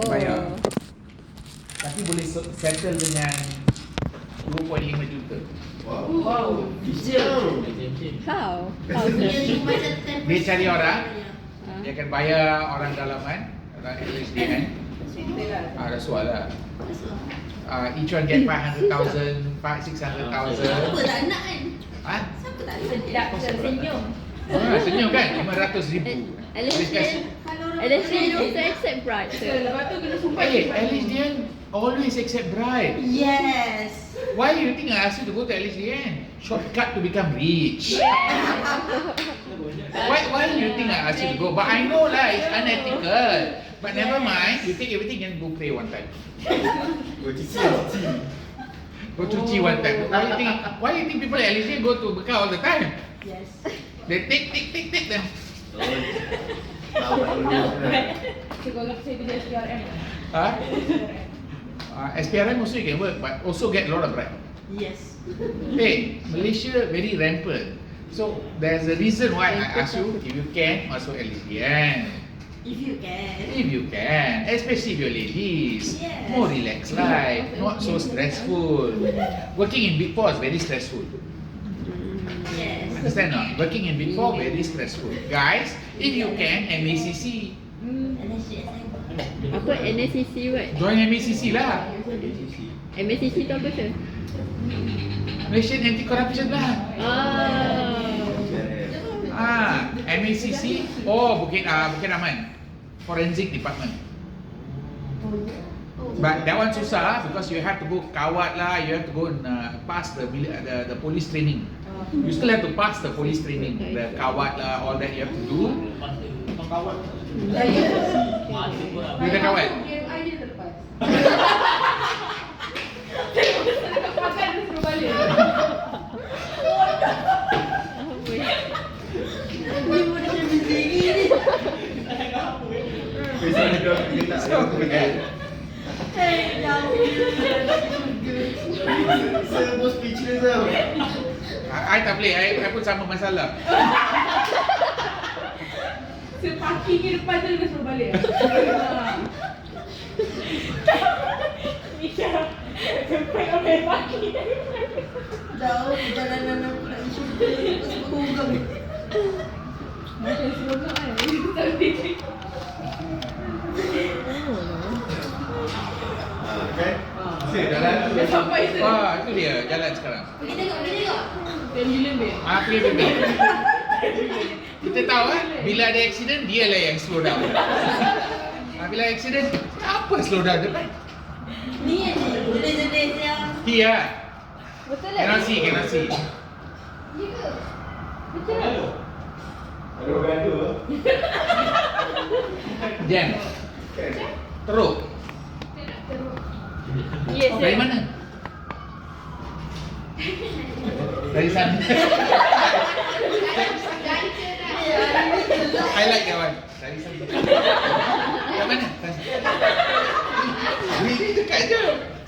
Bayar. Tapi boleh settle dengan 2.5 juta. Wow. How? Dia cari orang, dia akan bayar orang dalaman, orang LHDN. Rasuah lah. Each one get 500,000, 600,000. Siapa tak nak kan? Siapa tak nak? Senyum. Senyum kan? 500,000. LHDN also accept bride. Lepas tu kena sumpah. LHDN always accept bride. Yes. Why you think I ask you to go to LHDN? Shortcut to become rich. Why do you think I ask you to go? But I know lah, it's unethical. But never mind, you take everything and go pray one time. Go cuci one time. Why you think people at LHDN go to Bekah all the time? Yes. They take them. Huh? SPRM also you can work, but also get a lot of bride. Yes. Hey, Malaysia very rampant. So there's a reason why I ask you if you can masuk LHDN. If you can. If you can, especially if you're ladies, Yes. more relaxed life, not so stressful. Working in Big Four is very stressful. Yes. Understand not? Working in Big Four very stressful. Guys, if you can, MACC. Apa NACC what? Join MACC lah. MACC tu apa tu? Malaysian Anti-Corruption lah. MACC. Oh, Bukit Aman. Forensic Department. But that one susah because you have to go kawat lah, you have to go and pass the police training. You still have to pass the police training, the kawat lah, all that you have to do. With the kawat. Saya pun speechless tau. I tak boleh, I pun sama masalah. Parking ni depan tu dia suruh balik. Mika, sampai ambil parking. Jauh perjalanan aku nak syurga, lepas berhubung. Macam seronok kan? Kan? Jalan tu. Dah sampai tu. Wah, itu dia jalan sekarang. Pergi tengok. Pergi lembik. Pergi bimbing. Kita tahu bila ada accident, dia lah yang slow down. Bila accident, apa slow down depan? Ni jenis-jenis yang... Here. Betul Cannot see. Ya ke? Betul lah. Ada orang gaduh. Jam. Teruk. Yes. Dari mana? Dari sana. I like that one. Dari sana. Dari mana? Ini dekat je.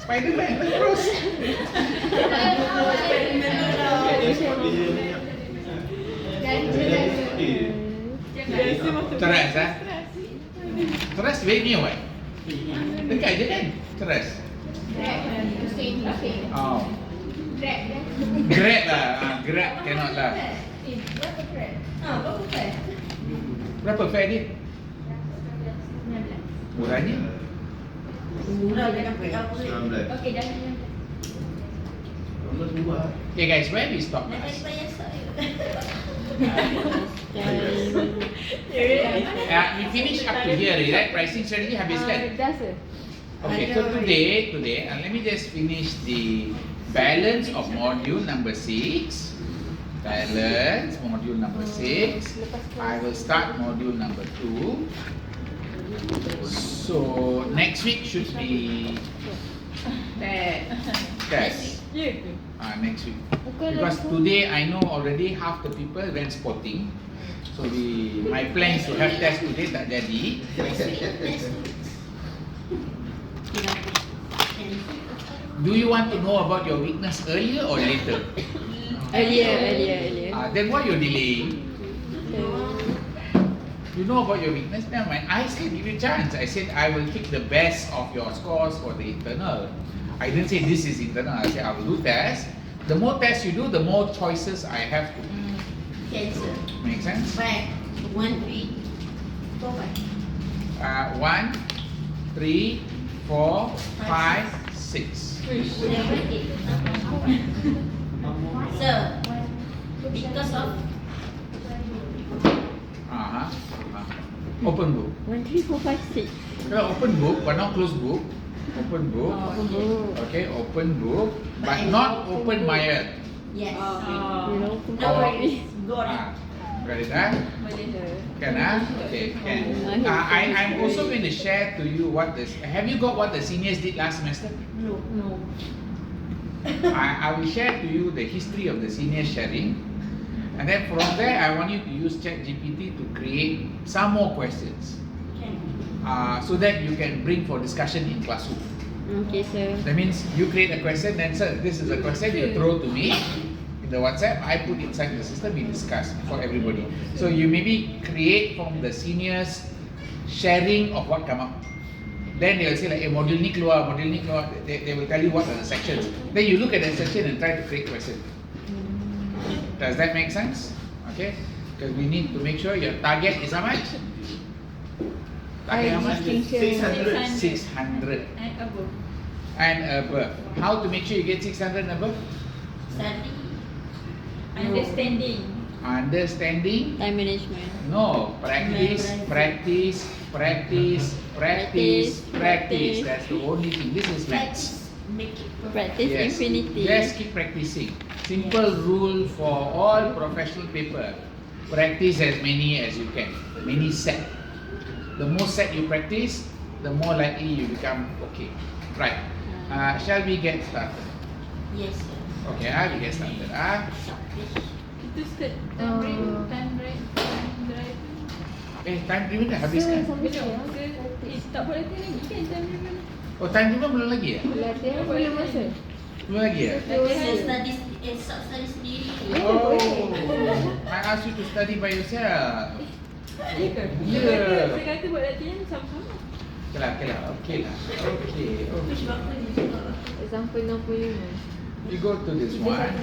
Spiderman terus. Teras ah. Teras very near what? Dekat je kan? Teras. Oh. Grab lah. Grab cannot lah. Berapa fare? Berapa fare? Berapa fare dia? Murahnya? Murah dengan fare apa ni? 19. Okey, dah. 19 buah. Okay guys, where we stop Nak last? bayar saya. We finish up to here, right? Pricing strategy habis kan? Dah sir. Okay, so today, let me just finish the balance of module number 6. Balance, module number 6. I will start module number 2. So, next week should be test. Next week. Because today I know already half the people went spotting. So, my plan is to have test today, tak jadi. Do you want to know about your weakness earlier or later? Earlier. Then why you're delaying? You know about your weakness? Never mind. I still give you a chance. I said I will pick the best of your scores for the internal. I didn't say this is internal. I said I will do tests. The more tests you do, the more choices I have to. Cancel. Make sense? Back. 1, 3, 4, 5. 1, 3, 4, 5, 6. 7, 8. Sir, because of Open book. 1, 3, 4, 5, 6. Well, open book, but not closed book. Open book. Okay, open book, but not open mired. yes. You know, No worries. Got it. Got it, huh? Can, Okay, can. I'm also going to share to you what this. Have you got what the seniors did last semester? No. I will share to you the history of the senior sharing. And then from there, I want you to use ChatGPT to create some more questions. So that you can bring for discussion in classroom. Okay, sir. That means you create a question, then sir, this is a question you throw to me in the WhatsApp, I put inside the system, we discuss for everybody. So you maybe create from the seniors sharing of what come up. Then they will say like, module ni keluar. They will tell you what are the sections. Then you look at the section and try to create question. Does that make sense? Okay? Because we need to make sure your target is how much? Target how much? 600. 600 And above. and above. How to make sure you get 600 and above? Study. Understanding. Understanding? Time management. No. Practice. That's the only thing. This is maths. Make it perfect. Practice Yes. infinity. Just keep practicing. Simple rule for all professional paper. Practice as many as you can. Many set. The more set you practice, the more likely you become okay. Right. Shall we get started? Yes, sir. Okay, we get started. Itu start time drive. Time driven dah habiskan. Belum ke? Tak boleh lagi kan time driven? Oh, time driven belum lagi ya? Latihan belum masuk. Belum lagi ya? Saya study sendiri. Oh, I asked you to study by yourself. Ya ke? Ya. Saya kata buat latihan sama-sama. Okay. Which doctor you got? Example 65. You go to this one.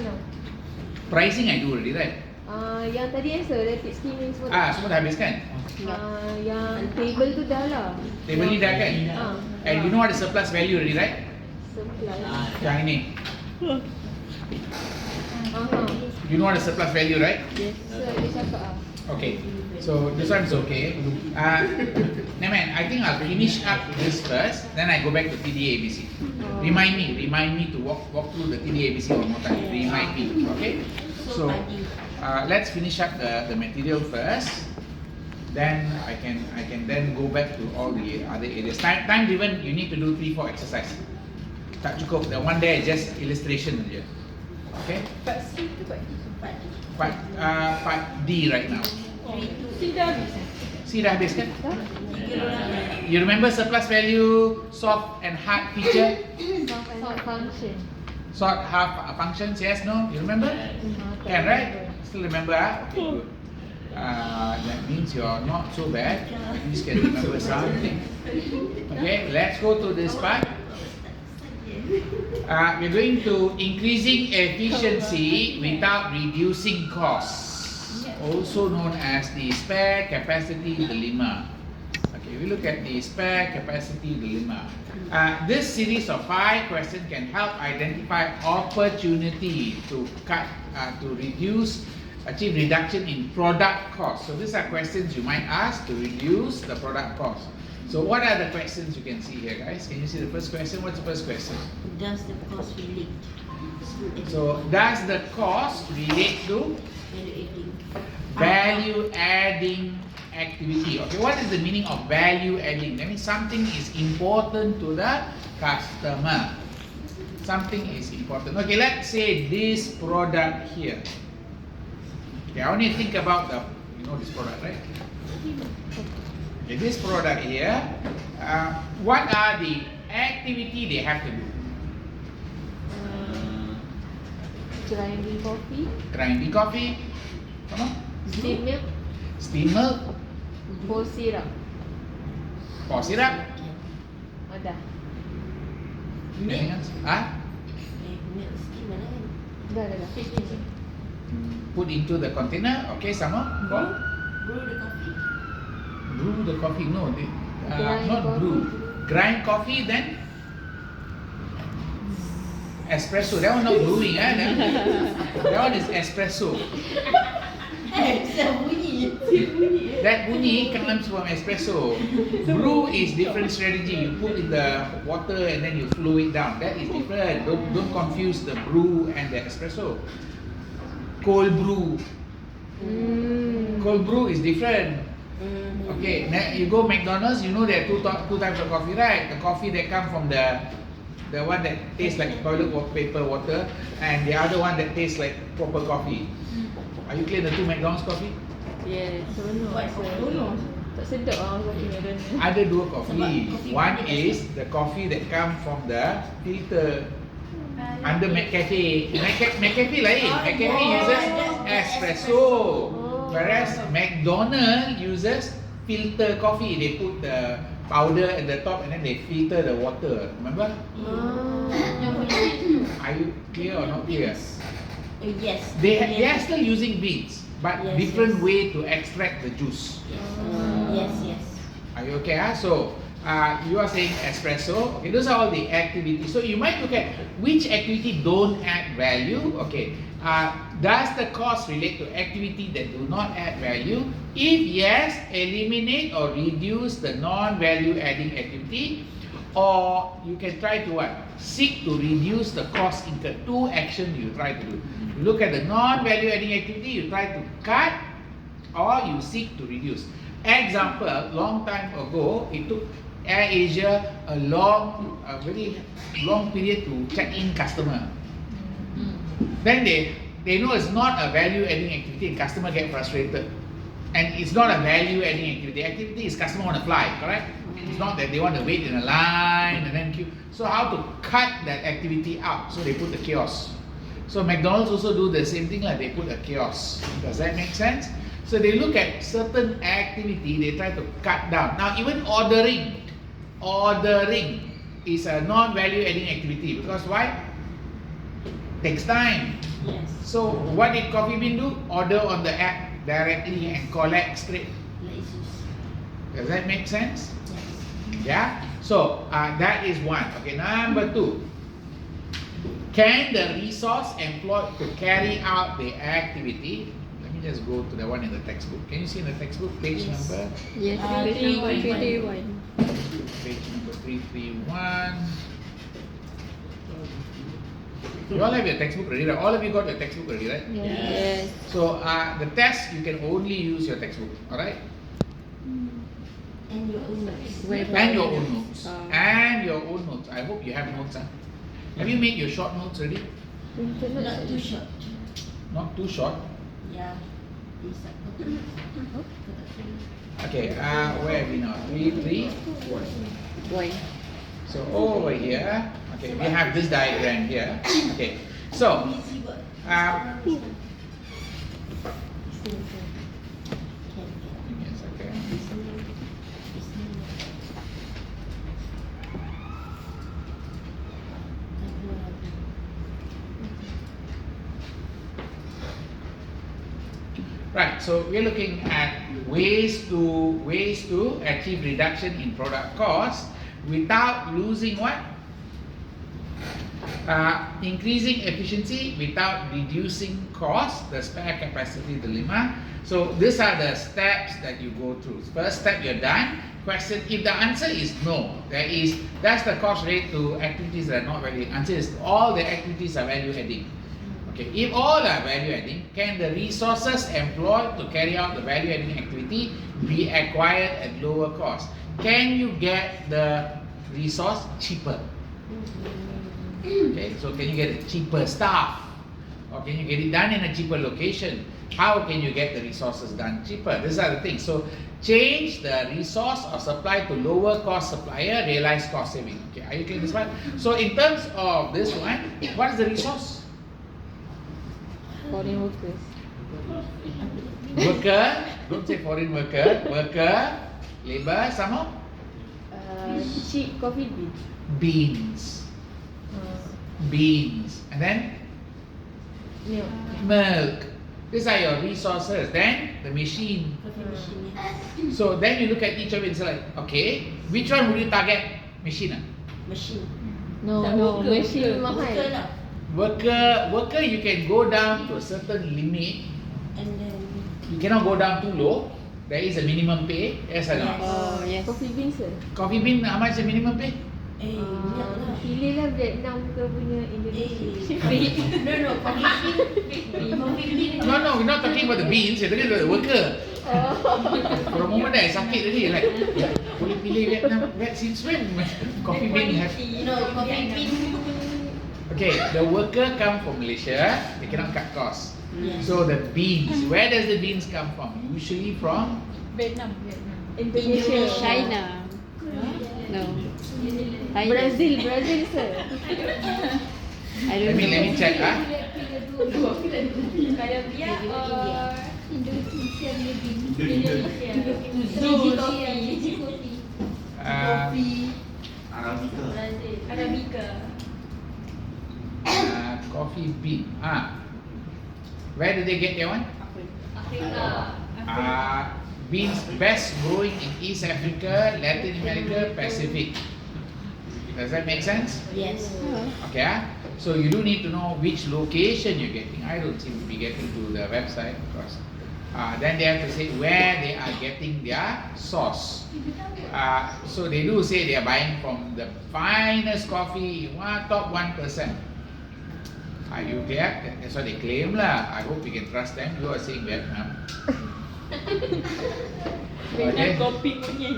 Pricing I do already, right? Yang tadi answer rapid skimming semua. Semua dah habis kan? Yang table tu dah lah. Table ni dah kan? And you know what is surplus value already, right? Supply. Yang ini. You know what is surplus value, right? Yes, sir. Dia cakap Okay. So this one is okay. Never mind. I think I'll finish up this first. Then I go back to TDA ABC. Remind me to walk through the TDA ABC one more time. Remind me. Okay. So let's finish up the material first. Then I can then go back to all the other areas. Time driven, you need to do 3-4 exercise. Tak cukup. The one there is just illustration aja. Okay. Part C tu part Part D right now. C dah habis. C dah habis kan? You remember surplus value, soft and hard feature? Sort function. Sort, half functions, yes, no? You remember? Can, right? Still remember, Okay, good. That means you're not so bad. At least can remember something. Okay, let's go to this part. We're going to increasing efficiency without reducing costs. Also known as the spare capacity dilemma. Okay, we look at the spare capacity dilemma. This series of 5 questions can help identify opportunity to achieve reduction in product cost. So these are questions you might ask to reduce the product cost. So what are the questions you can see here, guys? Can you see the first question? What's the first question? Does the cost relate? So does the cost relate to value adding activity? Okay, what is the meaning of value adding? That means something is important to the customer. Something is important. Okay, let's say this product here. Okay, I want you to think about this product, right? Okay, this product here, what are the activity they have to do? Grinding coffee. Grinding coffee, come on. Steam milk. Steam milk, Full syrup. Pour syrup. Oh dah. Anything else? Ah? Milk sikit mana kan? Dah. Put into the container. Okay, sama. Pour. Brew the coffee. Brew the coffee. No, Grind not coffee. brew. Grind coffee, then espresso. That one not brewing, that one is espresso. Siapa bunyi? That bunyi comes from espresso. Brew is different strategy. You put in the water and then you flow it down. That is different. Don't confuse the brew and the espresso. Cold brew. Cold brew is different. Okay, now you go McDonald's, you know there are two types of coffee, right? The coffee that come from the one that tastes like toilet paper water, and the other one that tastes like proper coffee. Are you clear the two McDonald's coffee? Yes. Seronok. Buat seronok. Tak sedap kopi McDonald's. Ada dua coffee. Sebab One coffee is the coffee that come from the filter under McCafe. McCafe lain. McCafe uses espresso, whereas McDonald's uses filter coffee. They put the powder at the top and then they filter the water. Remember? Are you clear or not clear? Yes. They are still using beans, but Yes, different yes. way to extract the juice. Yes. Are you okay? So you are saying espresso. Okay, those are all the activities. So you might look at which activity don't add value. Okay, does the cost relate to activity that do not add value? If yes, eliminate or reduce the non-value adding activity. Or you can try to what? Seek to reduce the cost incurred. Two actions you try to do. You look at the non-value adding activity, you try to cut or you seek to reduce. Example, long time ago, it took Air Asia a very long period to check in customer. Then they know it's not a value adding activity and customer get frustrated. And it's not a value adding activity. Activity is customer want to fly, correct? It's not that they want to wait in a line and then queue. So how to cut that activity out? So they put the kiosk. So McDonald's also do the same thing, like they put a kiosk. Does that make sense? So they look at certain activity, they try to cut down. Now even ordering is a non-value adding activity because why? Takes time. Yes. So what did Coffee Bean do? Order on the app directly and collect straight. Like Jesus. Does that make sense? Yes. Yeah. So that is one. Okay. Number two. Can the resource employed to carry out the activity? Let me just go to the one in the textbook. Can you see in the textbook page Yes. number? Yes. Page number 331. Page number 331. You all have your textbook ready, right? All of you got your textbook ready, right? Yes. So the test you can only use your textbook, all right? And your own notes. And your own notes. And your own notes. I hope you have notes. Have you made your short notes ready? Not too short. Not too short. Yeah. It's Okay, where are we now? 3, 3. Why? So over here, okay, we have this diagram here. Okay, so give me a second. Right, so we're looking at ways to achieve reduction in product cost without losing what? Increasing efficiency without reducing cost, the spare capacity dilemma. So these are the steps that you go through. First step, you're done. Question, if the answer is no, that's the cost rate to activities that are not value adding. Answer is all the activities are value adding. Okay, if all are value adding, can the resources employed to carry out the value adding activity be acquired at lower cost? Can you get the resource cheaper? Okay, so can you get cheaper staff? Or can you get it done in a cheaper location? How can you get the resources done cheaper? These are the things. So change the resource or supply to lower cost supplier, realize cost saving. Okay, are you clear this one? So in terms of this one, what is the resource? Foreign workers. Worker Don't say foreign worker. Worker, labor, some more Sheep coffee bean. beans. Beans. And then Milk. milk. These are your resources. Then the machine. Coffee machine. Yes. So then you look at each of it and say like, okay, which one would you target? Machine. Machine. No, Tak, no, worker, machine worker. Betul mahal. lah. Worker, you can go down to a certain limit. And then You cannot go down too low. There is a minimum pay. Yes or no? Yes. Oh, yes. Coffee beans ke? Coffee bean, how much the minimum pay? minyak lah. Pilihlah Vietnam ke punya Indonesia. No, coffee bean. Coffee bean. No, we're not talking about the beans. We're talking about the worker. For a moment there, sakit tadi. Like, boleh pilih Vietnam. Since when coffee bean have? No, coffee bean. Okay, the worker come from Malaysia. They cannot cut costs. Yes. So the beans, where does the beans come from? Usually from Vietnam. Indonesia. China. No. Thailand. Brazil, sir. I let don't me know. check. Kaya biar Indonesia. Coffee. Arabica. Arabica. Coffee bean. Where do they get that one? Afrika. Beans best growing in East Africa, Latin America, Pacific. Does that make sense? Yes. Okay. So you do need to know which location you're getting. I don't seem to be getting to the website because then they have to say where they are getting their source. So they do say they are buying from the finest coffee, top 1%. Are you clear? That's what they claim lah. I hope we can trust them. You are saying Vietnam. Vietnam kopi kunyit.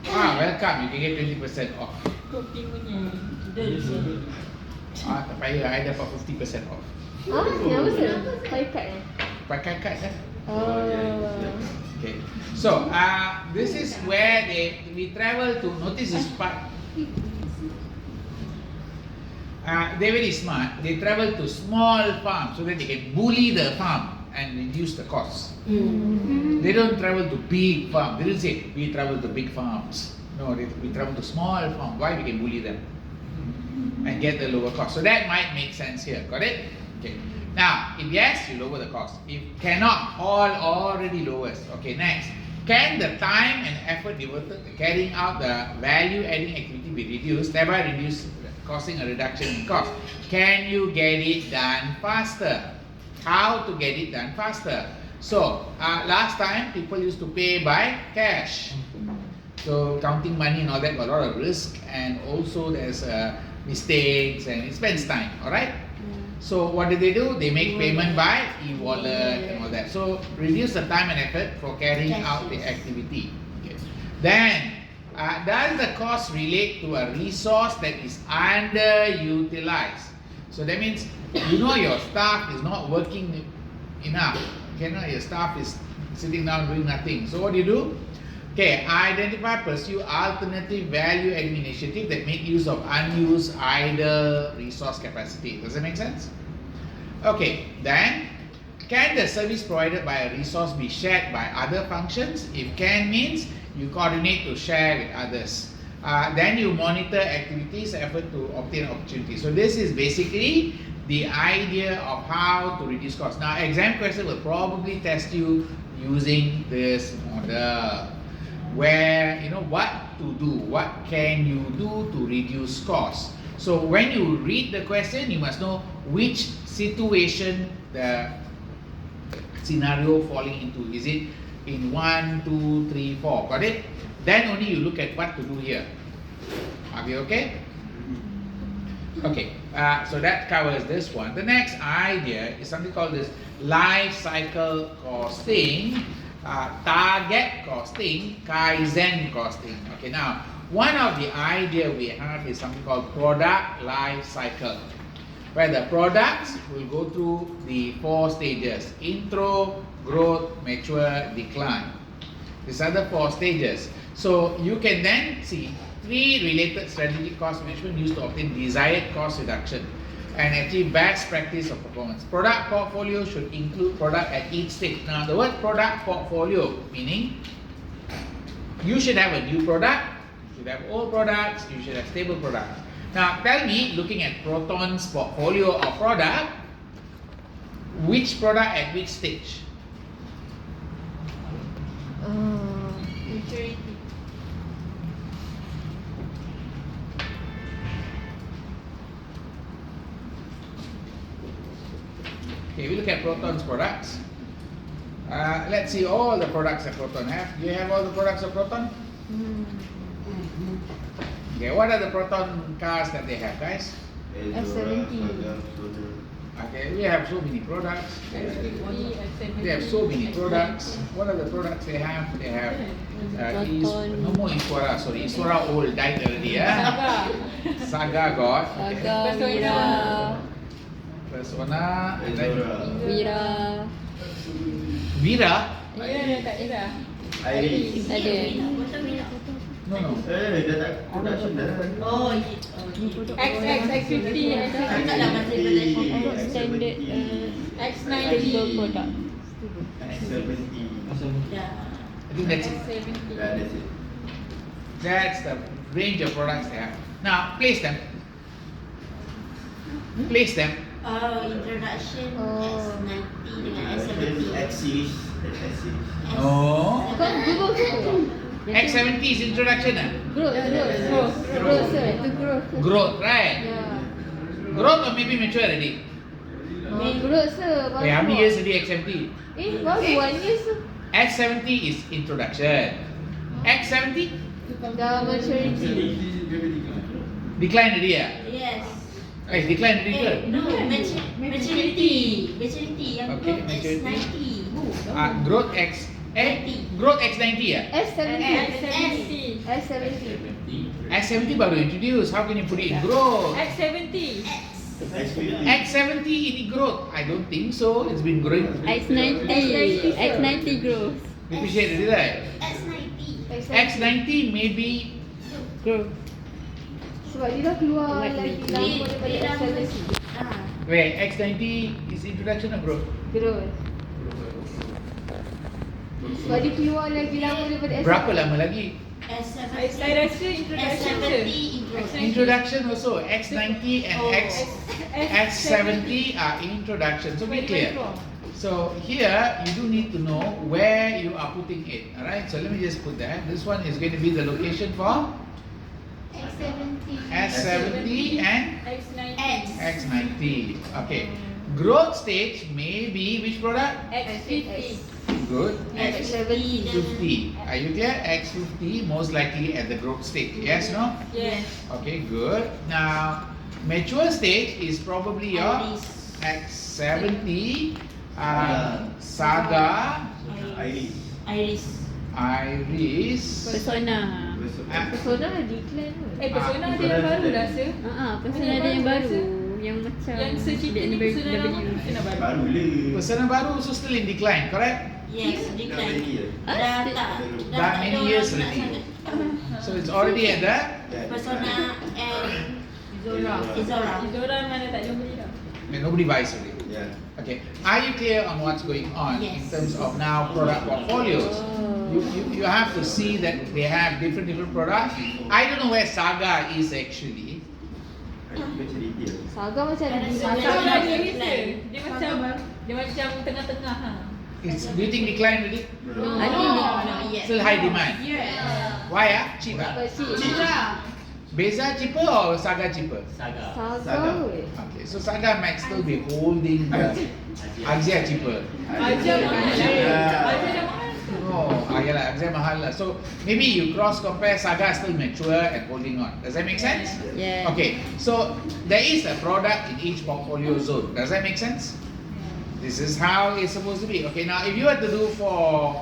Welcome. You can get 20% off. Kopi kunyit. Tak payah, I dapat 50% off. Kenapa sir? Pakai kad Pakai kad kan? Oh. Okay. So, this is where we travel to. Notice this part. They're very smart. They travel to small farms so that they can bully the farm and reduce the costs. They don't travel to big farms. They don't say we travel to big farms. No, we travel to small farms. Why? We can bully them and get the lower cost. So that might make sense here. Got it? Okay. Now, if yes, you lower the cost. If cannot, all already lowers. Okay, next. Can the time and effort devoted to carrying out the value-adding activity be reduced, thereby causing a reduction in cost? Can you get it done faster? How to get it done faster? So, last time people used to pay by cash. So, counting money and all that got a lot of risk, and also there's mistakes and it spends time, alright? So what do? They make payment by e-wallet and all that. So reduce the time and effort for carrying out the activity. Okay. Then, does the cost relate to a resource that is underutilized? So that means your staff is not working enough. Your staff is sitting down doing nothing. So what do? Okay, identify, pursue alternative value-adding initiative that make use of unused idle resource capacity. Does that make sense? Okay, then, can the service provided by a resource be shared by other functions? If can means you coordinate to share with others. Then you monitor activities, effort to obtain opportunities. So this is basically the idea of how to reduce costs. Now, exam question will probably test you using this model, where what to do, what can you do to reduce costs. So when you read the question, you must know which situation the scenario falling into. Is it in 1, 2, 3, 4? Got it? Then only you look at what to do here. Are we okay? Okay, so that covers this one. The next idea is something called this life cycle costing, target costing, Kaizen costing. Okay, now one of the idea we have is something called product life cycle, where the products will go through the 4 stages: intro, growth, mature, decline. These are the 4 stages. So you can then see 3 related strategic cost management used to obtain desired cost reduction. and achieve best practice of performance. Product portfolio should include product at each stage. Now, the word product portfolio meaning you should have a new product, you should have old products, you should have stable products. Now, tell me, looking at Proton's portfolio of product, which product at which stage? Maturity. Okay, we look at Proton's products. Let's see all the products that Proton have. Do you have all the products of Proton? Okay, what are the Proton cars that they have, guys? S70. Okay, we have so many products. They have so many products. What are the products they have? They have Proton. no more Iswara, sorry. Iswara old, died already. Yeah? Saga got. Okay. Saga, Wira, Persona. And then Wira. Vira. Ya, tak Ira. Iris. Ada. No, no. Dah tak production dah. Oh, X50, tak lah masih production. Standard X90. stable product. 70. Dah. I think that's it. X70. Dah, that's it. That's the range of products they have. Now, place them. Place them. Oh, introduction S90 dengan X S70. series. X series. No. Bukan growth tu. X70 is introduction. Growth. Growth, sir. Itu growth. Growth, right? Ya. Growth or maybe mature already? Growth, sir. Baru. Okay, how many years already X70? Baru 1 year, sir. X70 is introduction. X70 Dah maturity. decline already, yeah? Yes. Decline already ke? No, maturity. Maturity yang Okay, group maturity. S90. Growth X. Growth X90 ya? S70. X70. S70. X70 baru introduce. How can you put it in growth? X70. X70 ini growth? I don't think so. It's been growing. X90. X90 growth. Depreciate already, right? S90. X90 maybe Growth. Sebab dia dah keluar What lagi we lama need. daripada S70. wait, X90 is introduction or growth? Growth. Sebab dia keluar lagi lama daripada S70. Berapa lama lagi? S70. Saya rasa introduction je. S70 Introduction also. X90 and X70 are introduction. So be clear. So here you do need to know where you are putting it. Alright, so let me just put that. This one is going to be the location for S70 and X90. Okay. Growth stage may be which product? X50. Good. S70. X50. Are you clear? X50 most likely at the growth stage. Yes, no? Yes. Okay, good. Now, mature stage is probably your X70, Saga, Iris. Iris. Persona. Persona dah decline kot. Persona ada yang baru rasa. Persona ada yang baru. Yang macam Yang secerita ni persona lama, persona baru. Baru le. Persona baru also still in decline, correct? Yes, Dah decline. ready ya? Dah tak. Dah many years already. So it's already at the Persona and Izora. Izora mana tak jumpa dia. nobody buys already. Ya. Okay. Are you clear on what's going on in Yes. terms of now product portfolios? You have to see that they have different products. I don't know where Saga is actually. Baca detail. Saga macam ada Saga Saga dah dia decline. dia macam tengah-tengah ha. Do you think decline already? I think Still high demand. Yes. Why cheap Beza cheaper or Saga cheaper? Saga Saga. kot. Okay, so Saga might still be holding the Axia cheaper. Aja mahal. Aja dah mahal. Oh, yalah, Axia mahal lah. So maybe you cross compare Saga still mature and holding on. Does that make sense? Yeah. Okay, so there is a product in each portfolio zone. Does that make sense? This is how it's supposed to be. Okay, now if you were to do for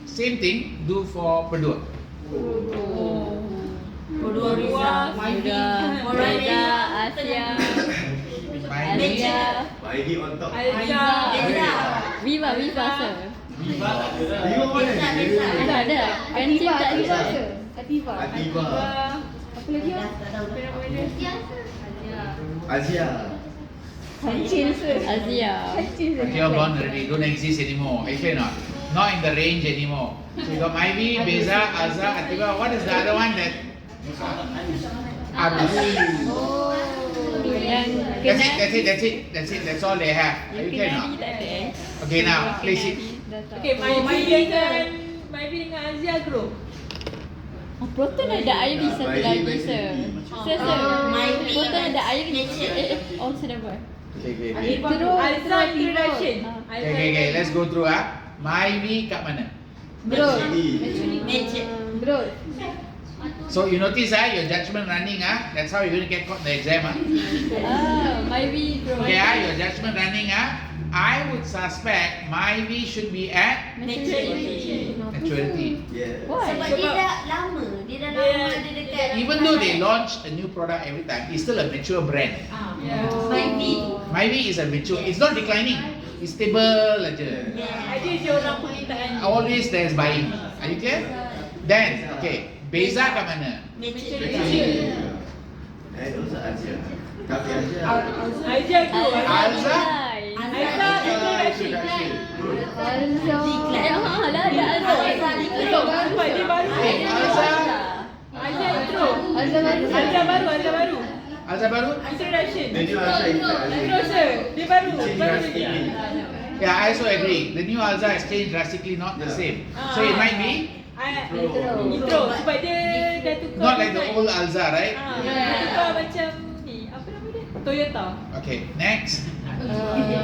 same thing, do for Pedua. Kedua Riza. Reza, Asia, Asia, ID on top. Aja. Viva sir. Viva mana? Tak ada. Kan Cip Ativa, tak Ativa ada. ke? Ativa. Ativa. Apa lagi? Dah tak tahu. Azia. Kancil sir. Azia. Kancil sir. You're gone already, don't exist anymore. Actually not. Not in the range anymore. So you got Myvi, Beza, Azza, Atiba. What is the other one that? Arus. Oh. Yang That's all they have. Are you clear kenali not? tak ada. Okay, now place it. Okay, Myvi dengan Azia grow. Oh, Proton ada Ivy satu lagi sir. Sir, Myvi Proton ada Ivy. nature. Oh, sudah buat. Okay. Azza introduction. Okay. Let's go through Myvi kat mana? Growth. Nature. Growth. So you notice your judgment running that's how you're going to get caught in the exam Myvi grow. Okay your judgment running I would suspect Myvi should be at Maturity. maturity. Yeah. Why? Sebab dia dah lama. Dia dah lama ada dekat. Even though they launch a new product every time, it's still a mature brand. Yeah. Myvi. Myvi is a mature, it's not declining, it's stable aja. Ada je orang permintaan. Always there's buying. Are you clear? Then, okay, Beza kat mana? Nature. And also Azia. Tapi Azia. Azia grow. Alza? Azza introduction. Alza. Lah ada Alza. Sebab dia baru. Alza? Azia intro. Alza baru. Azia baru. Alza baru? Introduction. The new Azia is like Azia. Intro sir. Dia baru. Change Baru drastically. dia. Yeah, I also agree. The new Alza has changed drastically, not the same. So it might be Intro. Sebab dia dah tukar. not like the old Alza, right? Dia tukar macam ni. Apa nama dia? Toyota. Okay, next. Atiba.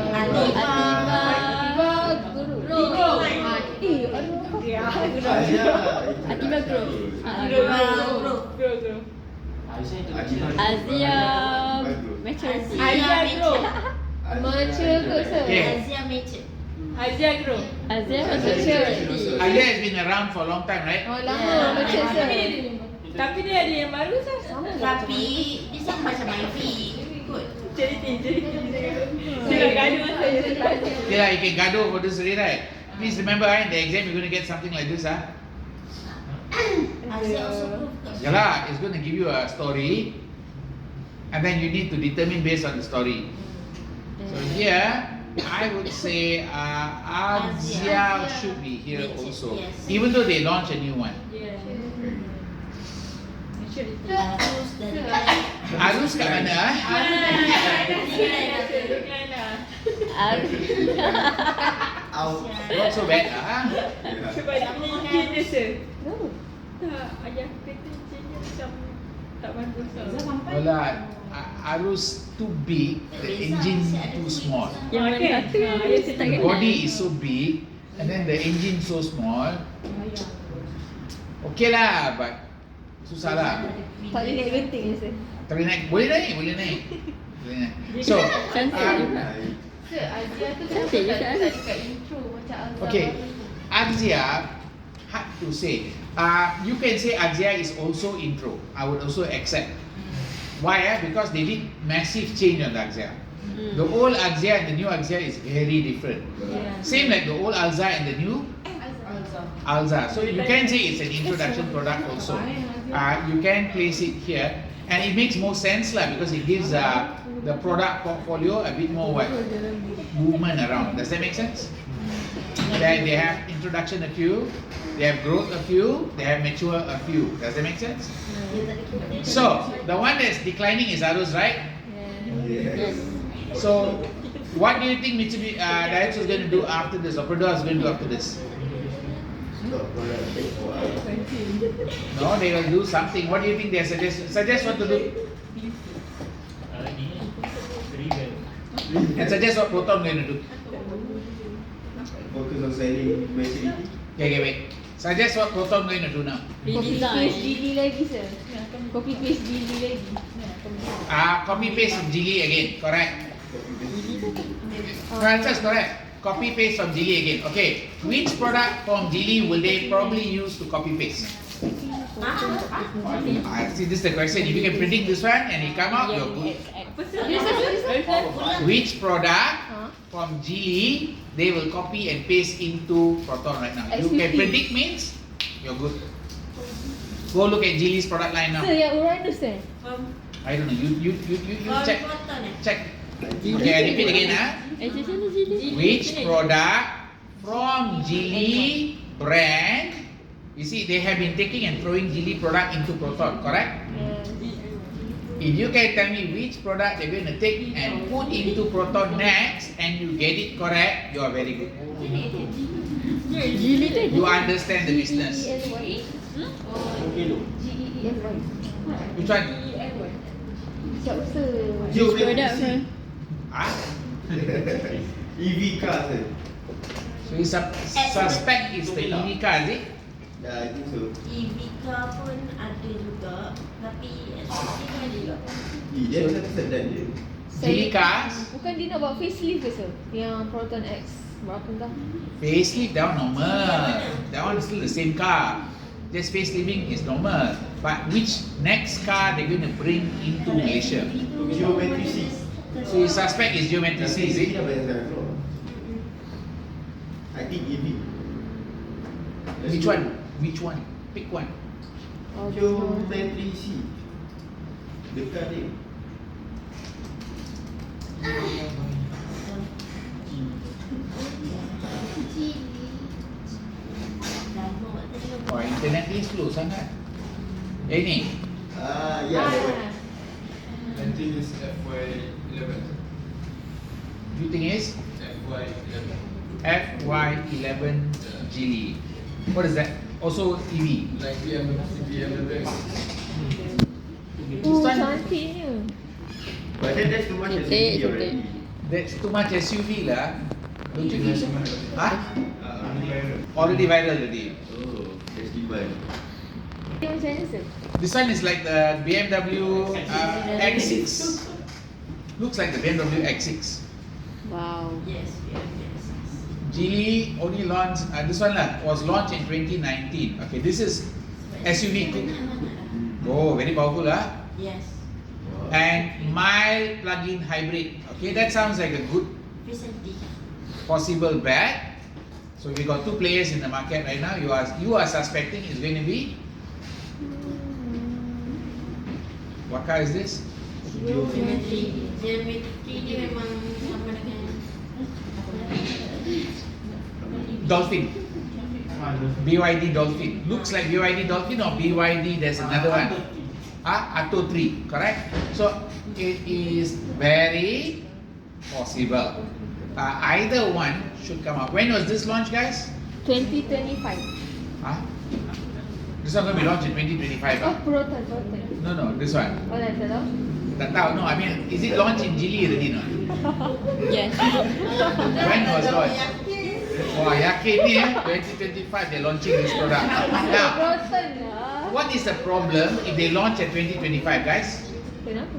Grow. Grow. Aduh. Ya. Azia. Atiba grow. Grow. Azia maturity. Azia grow. Mature kot sir. Okay. Azia mature. Azia grow. Azia Maturity. maturity. Alza has been around for a long time, right? Oh lama mature sir. Tapi dia ada yang baru sah. Tapi dia sama macam Myvi. Good. Cerita. Dia nak gaduh dengan saya. Okay lah, you can gaduh for this already, right? Please remember, in the exam you're going to get something like this, Azia also good. Yeah lah, it's going to give you a story, and then you need to determine based on the story. So here, I would say Azia should be here also, Yes. even though they launch a new one. Yeah. Terus dari Arus kat mana? Out. Not so bad lah. Sebab dia punya engine dia sir. Tak, ayah kata engine dia macam tak bagus lah. Wala, Arus too big, the engine too small. Yang mana satu? The body is so big, and then the engine so small. Okay lah, but susah lah. Tak boleh naik genting je sir. Tak boleh naik, boleh naik. So, Cantik juga. Sir, Azia tu Cantik juga. tak dekat intro macam Alza. okay, Axia, hard to say. You can say Axia is also intro. I would also accept. Why? Because they did massive change on the Axia. The old Axia and the new Axia is very different. Same like the old Alza and the new Alza. So you can say it's an introduction product also. You can place it here, and it makes more sense lah because it gives the product portfolio a bit more movement around. Does that make sense? They have introduction a few, they have growth a few, they have mature a few. Does that make sense? So the one that's declining is Arus, right? Yes. So what do you think Mitsubishi Daihatsu is going to do after this, or Purdue is going to do after this? Stop product. No, they will do something. What do you think they suggest what to do? And suggest what Proton going to do. Focus on selling maturity. Okay, wait. Suggest what Proton going to do now. Copy paste Gili lagi sir. Copy paste Gili lagi. Copy paste from Gili again, correct? No, answer is correct. Copy paste from Gili again. Okay, which product from Gili will they probably use to copy paste? See, this is the question. If you can predict this one and it come out, you're good. Which product from Gili they will copy and paste into Proton right now? You can SPP. predict means you're good. Go look at Gili's product line now. Sir, yang Uranus eh? I don't know. You check. Check. Okay, I repeat again. Macam mana Jili? Which product from Geely brand? You see, they have been taking and throwing Geely product into Proton, correct? If you can tell me which product they're going to take and put into Proton next, and you get it correct, you are very good. Jili tu You understand the business. Which one? Siap usaha. Jom, Which product let's see. from? Ah, EV cars eh. so you suspect it's the EV car, is it? Yeah, I think so. EV car pun ada juga, tapi SUV pun ada juga. Dia satu sedan je. Geely cars, Bukan dia nak buat facelift ke sir? Yang Proton X berapa entah? facelift that one normal. That one is still the same car. Just facelifting is normal. But which next car they're going to bring into Malaysia? Geometry C. So you suspect it's Geometry C, is it? Dah banyak sangat keluar. I think EV. Which one? Which one? Pick one. Oh, Geometry C. Dekat dia. Oh, internet ni slow sangat. Ni. Ya. I think it's FY11. Do you think is FY11. FY11 Geely? What is that? Also EV. Like BMW X. This Oh, one, cantiknya. But then that's too much Cantik, SUV cantik. already. that's too much SUV lah. Don't you think so? Huh? viral. Already viral already. Oh, that's demand. Dia macam mana sir? This one is like the BMW X6. Looks like the BMW X6. Wow. Yes, yes. Geely only launched, this one lah, was launched in 2019. Okay, this is SUV. Oh, very powerful lah. Yes. And mild plug-in hybrid. Okay, that sounds like a good Recently. possible bet. So we got two players in the market right now. You are suspecting it's going to be. What car is this? Geometry. Geometry dia memang sama dengan Dolphin. BYD Dolphin. Looks like BYD Dolphin or BYD, there's another one. Atto 3, correct? So it is very possible. Either one should come up. When was this launch, guys? 2025. Huh? This one going to be launched in 2025. Oh, Proton. No, this one. Oh, tak tahu. Tak tahu, no, I mean, is it launched in Geely already, no? Yes. When was launched? Wah, yakin ni 2025 they're launching this product. Now, Proton lah. what is the problem if they launch at 2025, guys? Kenapa?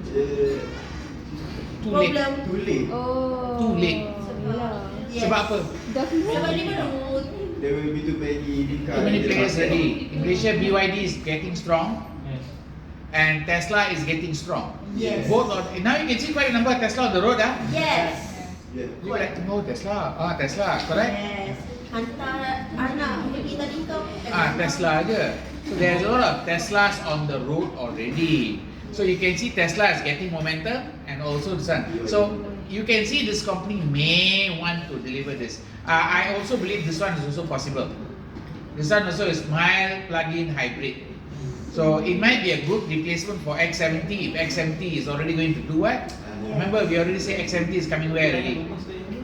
Too late. problem. Too late. Oh. Too late. Yelah. Yes. Sebab apa? Dah Sebab dia keluar. baru. There will be too many EV cars. Too many in the players market. already. In Malaysia, BYD is getting strong and Tesla is getting strong. Yes. Both are, now you can see quite a number of Tesla on the road. Yes. Yeah. You would like to know Tesla. Tesla, correct? Yes. Hantar anak pergi tadi kau. Tesla aja. So there's a lot of Teslas on the road already. So you can see Tesla is getting momentum and also this one. So you can see this company may want to deliver this. I also believe this one is also possible. This one also is mild plug-in hybrid. So it might be a good replacement for X70 if X70 is already going to do what? Remember we already say X70 is coming where already?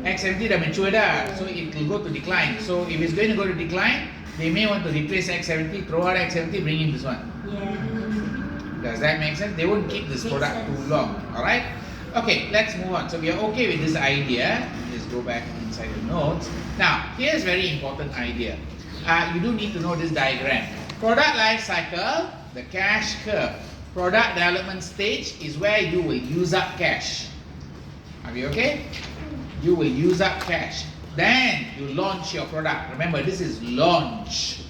X70 dah mature dah, so it will go to decline. So if it's going to go to decline, they may want to replace X70, throw out X70, bring in this one. Yeah. Does that make sense? They won't keep this product too long. Alright? Okay, let's move on. So we are okay with this idea. Let's go back inside the notes. Now, here's very important idea. You do need to know this diagram. Product life cycle, the cash curve. Product development stage is where you will use up cash. Are we okay? You will use up cash. Then you launch your product. Remember, this is launch.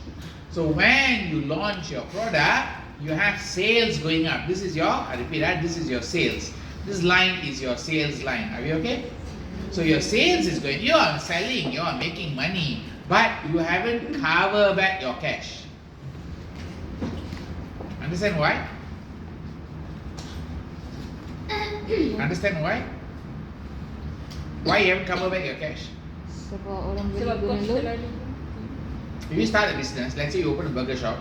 So when you launch your product, you have sales going up. This is your, I repeat that, this is your sales. This line is your sales line. Are we okay? So your sales is going, you are selling, you are making money, but you haven't covered back your cash. Understand why? Understand why? Why you haven't covered back your cash? Sebab orang boleh Sebab guna kos loan. terlalu. If you start a business, let's say you open a burger shop,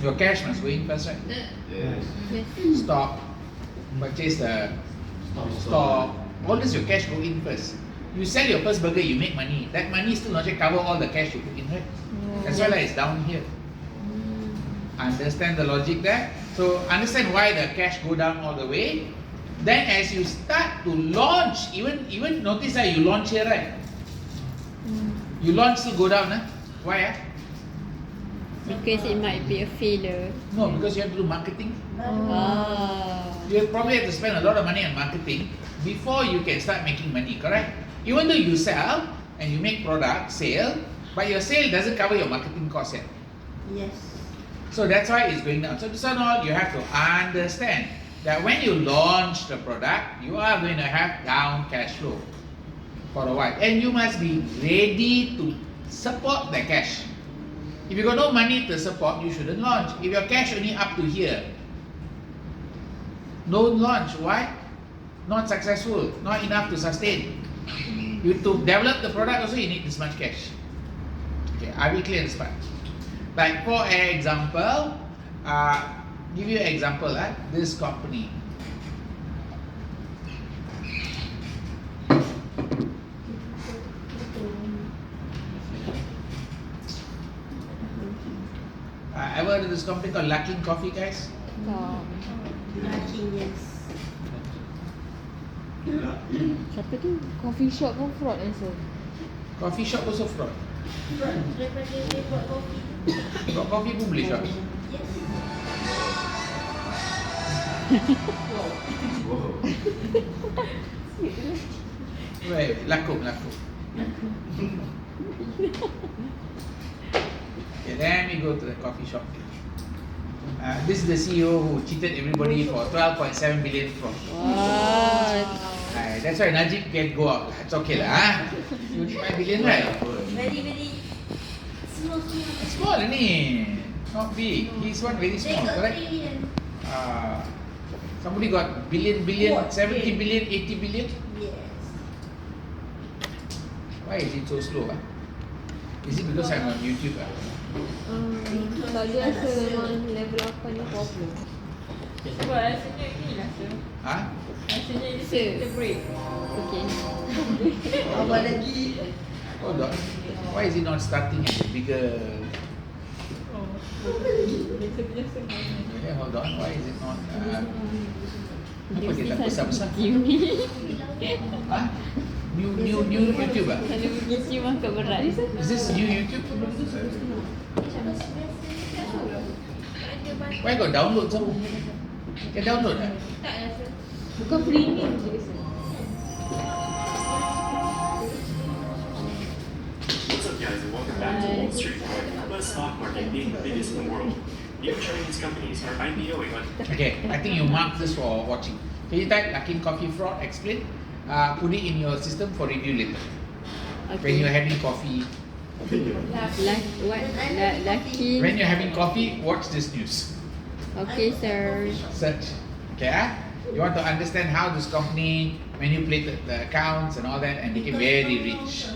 your cash must go in first, right? Yes. Stock, purchase the stock, all this your cash go in first. You sell your first burger, you make money. That money still not yet cover all the cash you put in, right? That's why it's down here. Understand the logic there? So understand why the cash go down all the way. Then as you start to launch, even notice that you launch here, right? You launch still go down, why? Because it might be a failure. No, because you have to do marketing. Ah. You probably have to spend a lot of money on marketing before you can start making money, correct? Even though you sell and you make product, sale, but your sale doesn't cover your marketing cost yet. Yes. So that's why it's going down. So this one all you have to understand that when you launch the product, you are going to have down cash flow for a while. And you must be ready to support the cash. If you got no money to support, you shouldn't launch. If your cash only up to here, don't launch. Why? Not successful, not enough to sustain. You to develop the product also you need this much cash. Okay, are we clear on this part? Like for example, give you an example, this company. Ever heard of this company called Luckin Coffee, guys? Tak. Lucky, yes. Siapa tu? Coffee shop pun fraud answer. Coffee shop also fraud. Daripada dia buat kopi. Buat coffee pun boleh shop. Yes. Wow. Right, laku. Okay, let me go to the coffee shop. This is the CEO who cheated everybody for 12.7 billion fraud. Wah. That's why Najib can go out. It's okay lah. You need 5 billion, right? Very small. Small ni, not big. He's one very They small, got correct? trillion. Somebody got billion, What? 70 billion, 80 billion. Yes. Why is it so slow? Is it because I'm on YouTube? Tak dia rasa memang level apa ni problem. Sebab rasanya ni lah sir. Rasanya dia Sir. kita break. Okay. Awal lagi. Hold on. Why is it not starting at a bigger? Oh. Biasa-biasa mana. Okay, hold on. Why is it not? Kenapa dia tak Dia besar-besar? Ini. New YouTube Selalu pergi cium angkat berat. Is this new YouTube? Why got download some? Can download Tak rasa. Bukan premium je rasa. What's up guys and welcome back to Wall Street. Let stock market being the biggest in the world. New Chinese companies are IPOing on Okay, I think you mark this for watching. Can you type Luckin Coffee Fraud Explain? Put it in your system for review later. When you're having coffee. Lucky. When you're having coffee, watch this news. Okay, sir. Search. Okay, you want to understand how this company manipulated the accounts and all that and became very rich.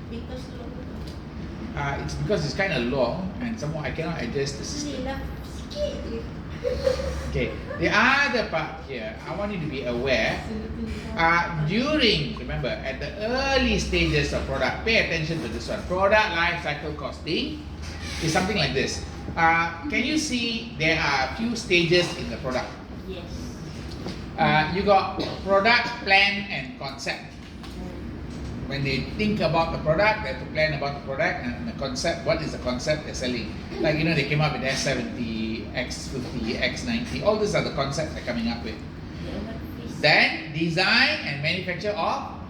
Because It's because it's kind of long and somehow I cannot adjust the system. ni lah sikit je. Okay, the other part here, I want you to be aware, remember, at the early stages of product, pay attention to this one. Product life cycle costing is something like this. Can you see there are a few stages in the product? Yes. You got product, plan and concept. When they think about the product, they have to plan about the product and the concept. What is the concept they're selling? Like, they came up with S70, X50, X90. All these are the concepts they're coming up with. Then, design and manufacture of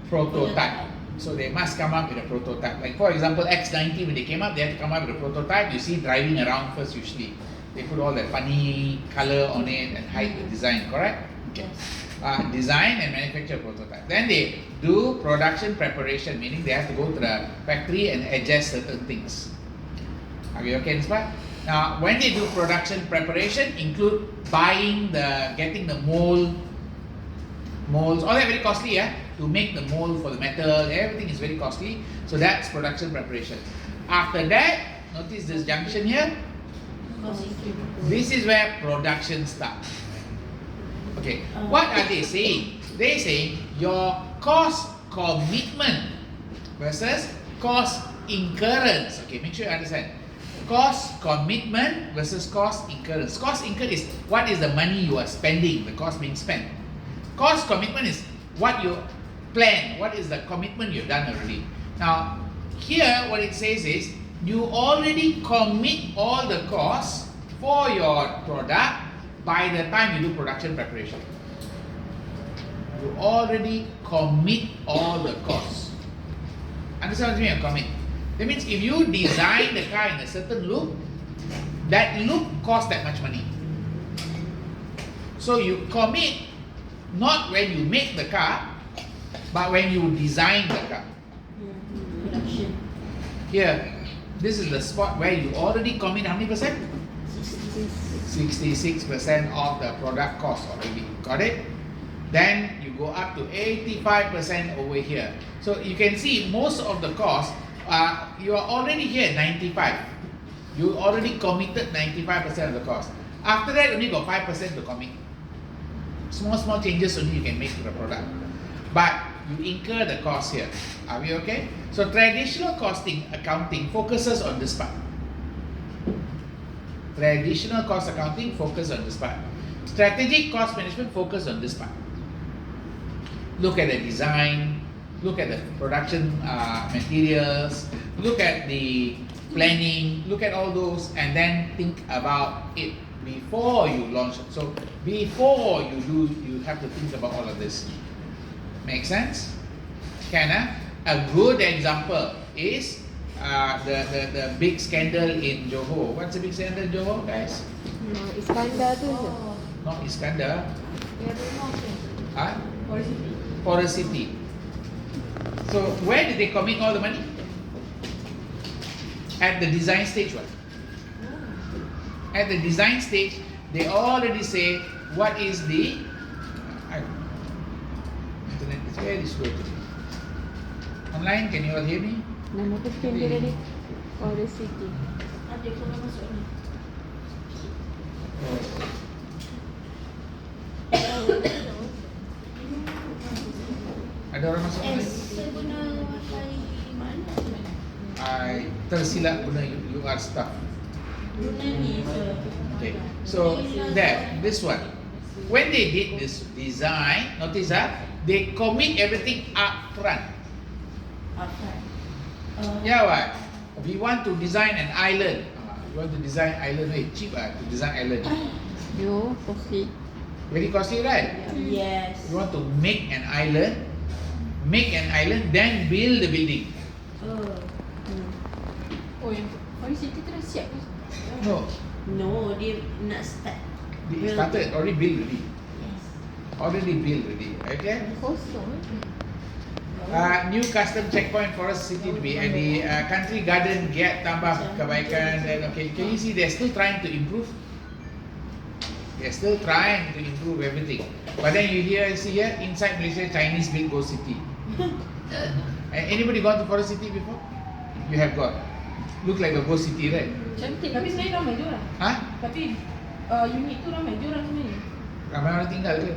prototype. So they must come up with a prototype. Like for example, X90, when they came up, they had to come up with a prototype. You see driving around first usually. They put all that funny color on it and hide the design, correct? Okay. Design and manufacture prototype. Then they do production preparation, meaning they have to go to the factory and adjust certain things. Are we okay in this part? Now, when they do production preparation, include getting the molds, all that very costly, to make the mold for the metal, everything is very costly. So that's production preparation. After that, notice this junction here. This is where production starts. Okay, what are they saying? They're saying your cost commitment versus cost incurrence. Okay, make sure you understand. Cost commitment versus cost incurrence. Cost incurred is what is the money you are spending, the cost being spent. Cost commitment is what you plan, what is the commitment you've done already. Now, here what it says is you already commit all the costs for your product by the time you do production preparation. You already commit all the costs. Understand what I mean? Commit. That means if you design the car in a certain look, that look costs that much money. So you commit not when you make the car, but when you design the car. Production. Here, this is the spot where you already commit how many percent? 66% of the product cost already. Got it? Then you go up to 85% over here. So you can see most of the cost, you are already here at 95. You already committed 95% of the cost. After that, only got 5% to commit. Small changes only you can make to the product. But you incur the cost here. Are we okay? So traditional costing accounting focuses on this part. Traditional cost accounting focus on this part. Strategic cost management focus on this part. Look at the design, look at the production materials, look at the planning, look at all those, and then think about it before you launch it. So before you do, you have to think about all of this. Make sense? Can a good example is the big scandal in Johor. What's the big scandal in Johor, guys? Iskandar tu je. Not Iskandar. Yang rumah tu. Huh? Forest City. Forest City. So where did they commit all the money? At the design stage, what? At the design stage, they already say what is the internet is very slow today. Online, can you all hear me? Nama pekin dia tadi. Forest City. Ada korang masuk ni. Ada orang masuk online? Saya guna wifi mana? I tersilap guna UR stuff. Guna ni. Okay, so this one, when they did this design, notice they commit everything up front. Okay. Yeah, what? We want to design an island. You want to design island? Hey, cheap to design island. Yo, costly. Very costly, right? Yes. You want to make an island, then build the building. Oh, yang Forest City tu dah siap ke? No, No, dia nak start. they started already built already. Yes. Already built already. Okay. Kosong. New custom checkpoint Forest City to be and the country garden get tambah kebaikan dan okay. Can you see they're still trying to improve? They're still trying to improve everything. But then you see here inside Malaysia, Chinese built Ghost City. Anybody gone to Forest City before? You have got. Look like a Ghost City, right? Cantik. Tapi sebenarnya ramai je orang. Hah? Tapi unit tu ramai je orang sebenarnya. Ramai orang tinggal ke?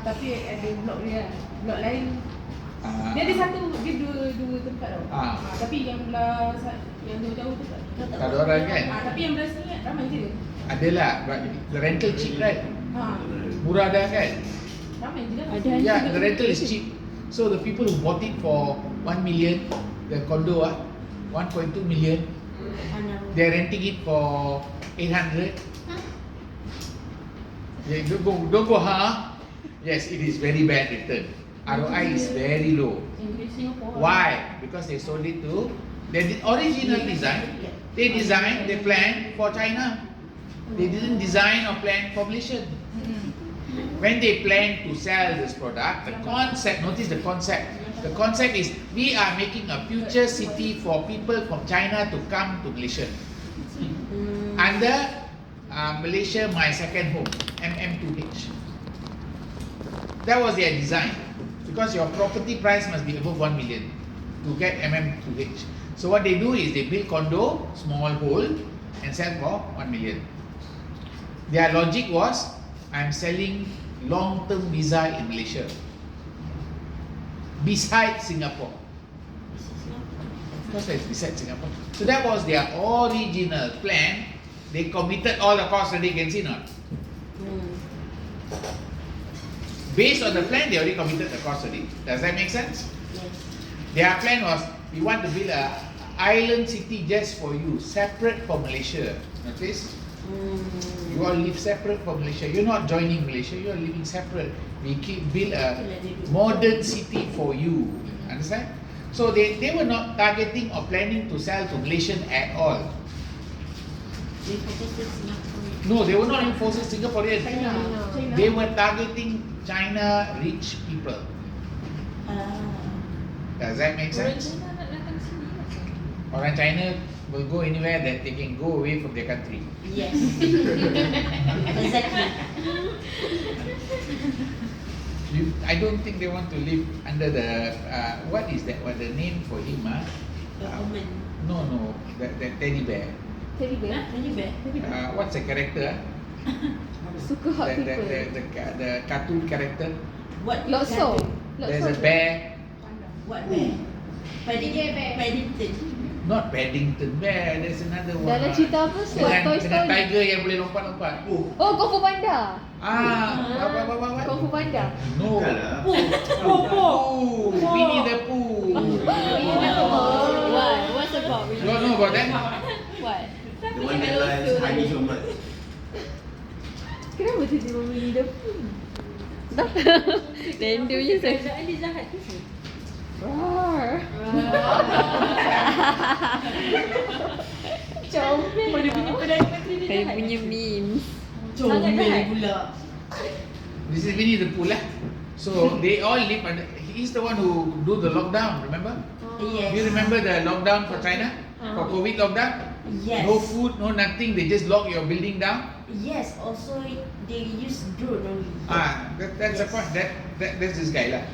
Tapi ada blok dia. Blok lain. Ah. Dia ada satu, dia dua tempat tau. Tapi yang belah yang jauh-jauh tu tak Tak ada orang kan? tapi yang belah sini ramai je. Adalah, but the rental cheap, right? Murah dah kan? Ramai je lah. Ada Yeah, the rental is cheap. So the people who bought it for 1 million, the condo 1.2 million, they're renting it for 800. Yeah, don't go, huh? Yes, it is very bad return. ROI is very low. Singapore. Why? Because they sold it to the original design. They designed, they planned for China. They didn't design or plan for Malaysia. When they plan to sell this product, the concept, notice the concept. The concept is we are making a future city for people from China to come to Malaysia. Under Malaysia My Second Home, MM2H. That was their design. because your property price must be above 1 million to get MM2H. So what they do is they build condo, small hole, and sell for 1 million. Their logic was, I'm selling long-term visa in Malaysia, beside Singapore. Of course, it's beside Singapore. So that was their original plan. They committed all the costs already, can see not? Based on the plan, they already committed the cost already. Does that make sense? Yes. Their plan was, we want to build a island city just for you, separate from Malaysia. Notice? You all live separate from Malaysia. You're not joining Malaysia, you are living separate. We build a modern city for you. Understand? So they were not targeting or planning to sell to Malaysian at all. They focused Singapore. No, they were not enforcing Singaporean. China. They were targeting China rich people. Does that make Orang sense? China nak datang sini lah. Orang China will go anywhere that they can go away from their country. Yes. Exactly. I don't think they want to live under the what is that? What the name for him? The woman. No, that teddy bear. Teddy bear. Teddy bear. What's the character? Suka hot people. The cartoon character. What? Lotso. There's a bear. What bear? Paddington. Not Paddington Bear. There's another one. Dalam cerita apa? Toy Dengan Story. tiger yang boleh lompat-lompat. Oh, Kung Fu Panda. What? Kung Fu Panda. No. Bukanlah. Pooh. Winnie the Pooh. What? What's about? You don't know about that? What? The one that likes honey so much. Kenapa tiba-tiba Winnie the Pooh? Dan dia punya Keadaan dia jahat ke sih? Roar. Comel. Dia punya Perdana Menteri dia Saya jahat. punya memes. Comel pula. This is Winnie the Pooh lah. So they all live under. He's the one who do the lockdown. Remember? Yes. You remember the lockdown for China? For COVID lockdown? Yes. No food, no nothing. They just lock your building down. Yes. Also, they use drone only. That's the Yes. point. That's this guy lah.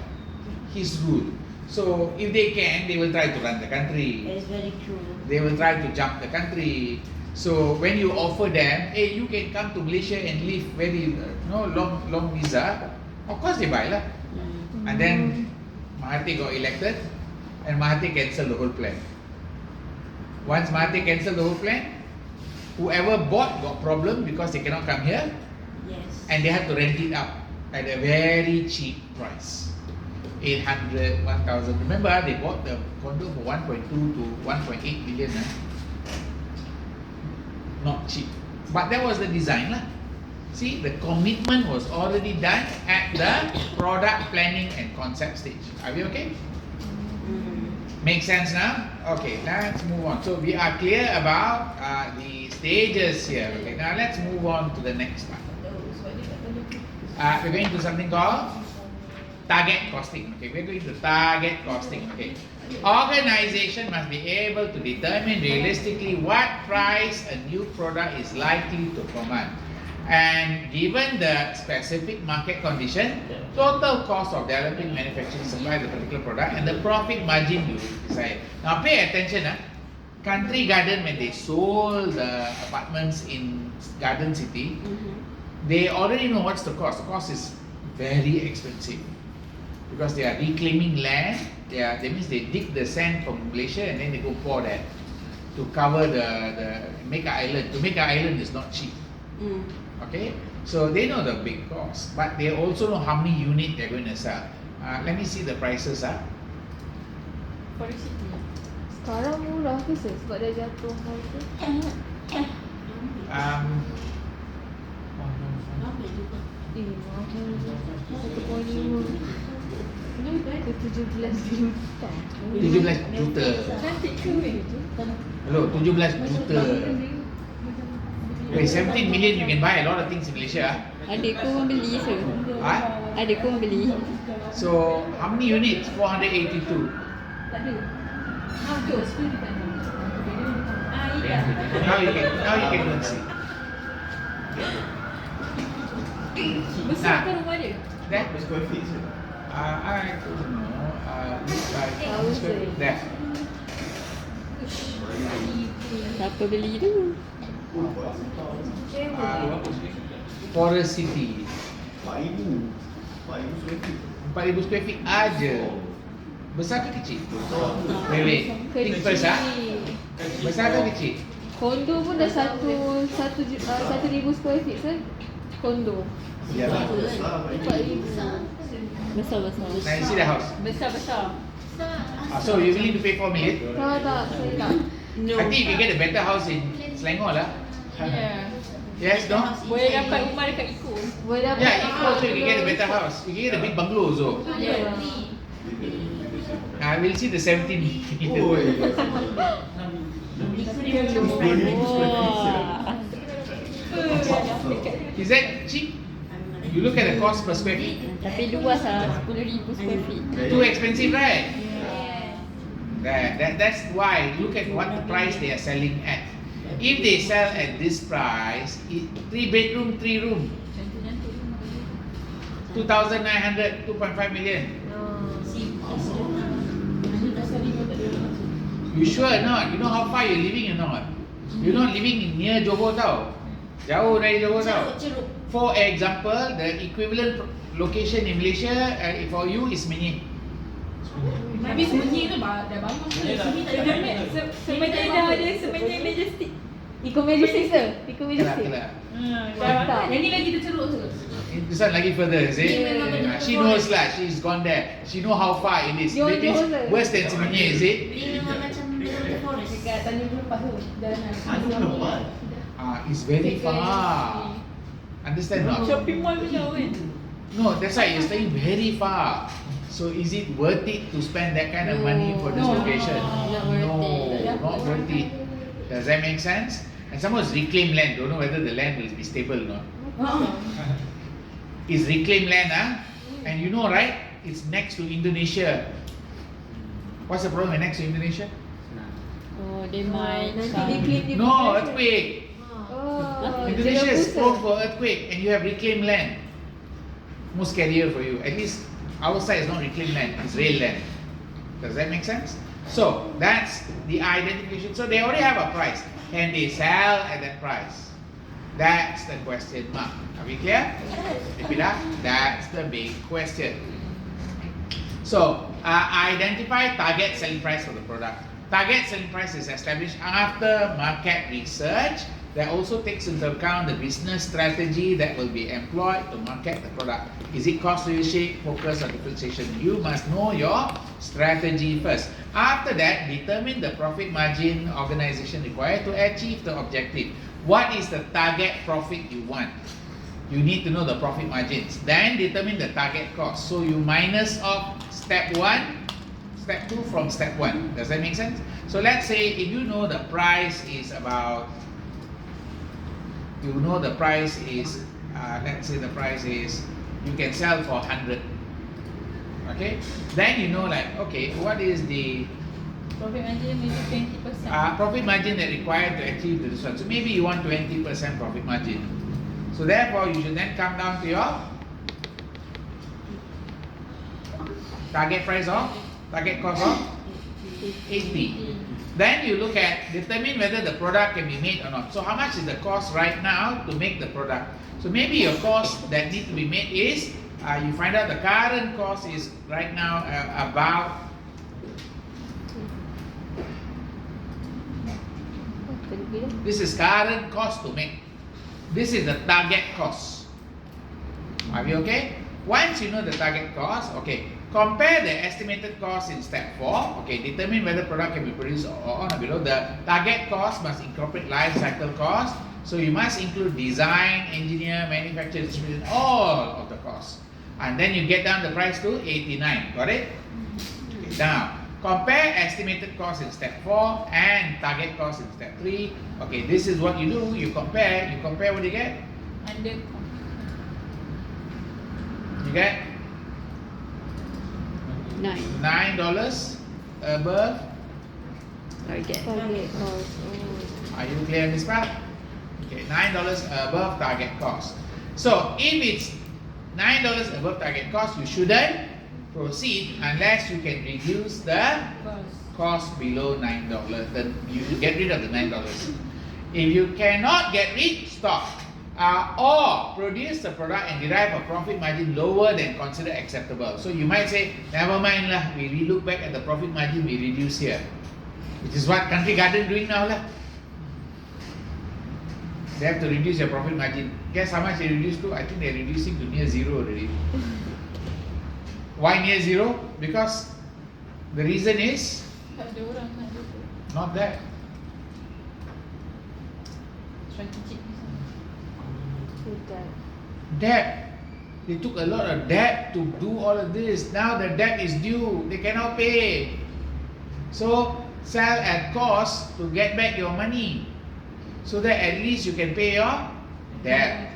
His rule. So if they can, they will try to run the country. That is very true. They will try to jump the country. So when you offer them, hey, you can come to Malaysia and live very long visa, of course they buy lah. And then Mahathir got elected, and Mahathir cancelled the whole plan. Once Mahathir cancelled the whole plan, whoever bought got problem because they cannot come here, Yes. and they have to rent it out at a very cheap price. 800, 1,000. Remember, they bought the condo for 1.2 to 1.8 million. Not cheap. But that was the design lah. See, the commitment was already done at the product planning and concept stage. Are we okay? Make sense now? Okay, let's move on. So we are clear about the stages here. Okay, now let's move on to the next one. We're going to something called target costing. Okay, we're going to target costing. Okay, organization must be able to determine realistically what price a new product is likely to command, and given the specific market condition, total cost of developing, manufacturing, supply the particular product, and the profit margin you decide. Now, pay attention. Country Garden, when they sold the apartments in Garden City, they already know what's the cost. The cost is very expensive because they are reclaiming land. That means they dig the sand from Malaysia and then they go pour that to cover make an island. To make an island is not cheap. Okay, so they know the big cost, but they also know how many units they're going to sell. Let me see the prices. For the city. Sekarang murah ke sir? Sebab dah jatuh harga. Mahal. 1.5. Ke 17 juta. 17 juta. Cantik ke weh? Hello, 17 juta. Wait, 17 million you can buy a lot of things in Malaysia. Adikku membeli sir. Adikku membeli. So how many units? 482. Tak ada. Outdoor, school tak ada. Ya. Now you can go and see. Besar ke rumah dia? That Square feet, sir. I don't know. Looks like I would say. there. Siapa beli tu? Forest City. 4,000. 4,000 square feet. 4,000 square feet aja. Besar ke kecil? Wait. Think first Besar ke kecil? Kondo pun dah 1,000 square feet kan? Kondo. Yalah, besar. 4,000. Besar-besar. Now you see the house. Besar-besar. So you willing to pay 4 million? Tak, saya tak. I think you get a better house in Selangor lah. Ya. Yes, no? Boleh dapat rumah dekat Ipoh. Boleh dapat. Yeah, if also you can get a better house. You can get a big bungalow also. Ya. We'll see the 17 million. Oh, Wah. Is that cheap? You look at the cost per square feet. Tapi luas lah, 10,000 square feet. Too expensive, right? That's why look at what the price they are selling at. If they sell at this price, 3 bedroom, 3 room, 2,900, 2.5 million. You sure or not? You know how far you're living or not? You're not living in near Johor tau. Jauh dari Johor tau. For example, the equivalent location in Malaysia for you is Menyih. Tapi Sunyi tu dah bangun ni. Sunyi tak ada mat. Sebenarnya dah ada sebenarnya majestic. Eco Majestic ke? Eco Majestic. Kelak. Mantap. Yang ni lagi terceruk tu. This one lagi further, is it? Yeah. She knows lah, she's gone there. She know how far it is. Johor, It is Johor, sir. worse than Semenyih, is it? Dia memang macam the forest. Dekat Tanjung Lepas tu. Tanjung Lepas. It's very far. Understand not? Shopping mall punya kan. No, that's why you're staying very far. So is it worth it to spend that kind of money for this No. location? Not worth No, it. not worth it. Does that make sense? And some is reclaimed land. Don't know whether the land will be stable or not. It's reclaimed land, and you know, right? It's next to Indonesia. What's the problem with next to Indonesia? Oh, they might. Nanti dia claim dia No, punya earthquake. Oh, Indonesia dia is pusat. prone for earthquake, and you have reclaimed land. Most scarier for you. At least our side is not reclaimed land; it's rail land. Does that make sense? So that's the identification. So they already have a price. Can they sell at that price? That's the question mark. Are we clear? Repeat that. That's the big question. So identify target selling price for the product. Target selling price is established after market research that also takes into account the business strategy that will be employed to market the product. Is it cost leadership, focus or differentiation? You must know your strategy first. After that, determine the profit margin organization required to achieve the objective. What is the target profit you want? You need to know the profit margins. Then determine the target cost. So you minus off step 1, step 2 from step 1. Does that make sense? So let's say if you know the price is about, let's say the price is, you can sell for 100. Okay? Then you know like, okay, what is the Profit margin maybe 20%. profit margin that required to achieve this one? So maybe you want 20% profit margin. So therefore, you should then come down to your target price of, target cost of 80. Then you look at, determine whether the product can be made or not. So how much is the cost right now to make the product? So maybe your cost that need to be made is, you find out the current cost is right now about, this is current cost to make. This is the target cost. Are we okay? Once you know the target cost, okay, compare the estimated cost in step 4. Okay, determine whether product can be produced on or below. The target cost must incorporate life cycle cost. So you must include design, engineer, manufacture, distribution, all of the costs. And then you get down the price to 89. Got it? Okay, now, compare estimated cost in step 4 and target cost in step 3. Okay, this is what you do. You compare what do you get? Under You get $9 above. target. Target cost. Oh. Are you clear on this part? Okay, $9 above target cost. So if it's $9 above target cost, you shouldn't proceed unless you can reduce the cost below $9. Then you get rid of the $9. If you cannot get rid, stop. Or produce the product and derive a profit margin lower than considered acceptable. So you might say, never mind lah, we relook back at the profit margin we reduce here. Which is what Country Garden doing now lah. They have to reduce their profit margin. Guess how much they reduced to? I think they're reducing to near zero already. Why near zero? Because the reason is Tak ada orang nak duduk. not that. Strategik di sana. Debt. They took a lot of debt to do all of this. Now the debt is due. They cannot pay. So sell at cost to get back your money. So that at least you can pay your debt.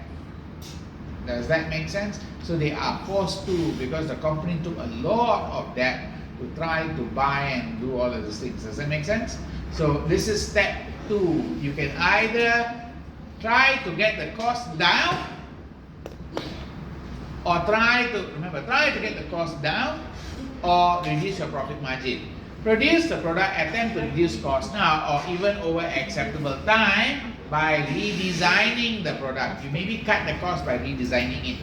Does that make sense? So they are forced to, because the company took a lot of debt to try to buy and do all of these things. Does that make sense? So this is step 2. You can either try to get the cost down or try to get the cost down or reduce your profit margin. Produce the product, attempt to reduce cost now or even over acceptable time by redesigning the product. You maybe cut the cost by redesigning it.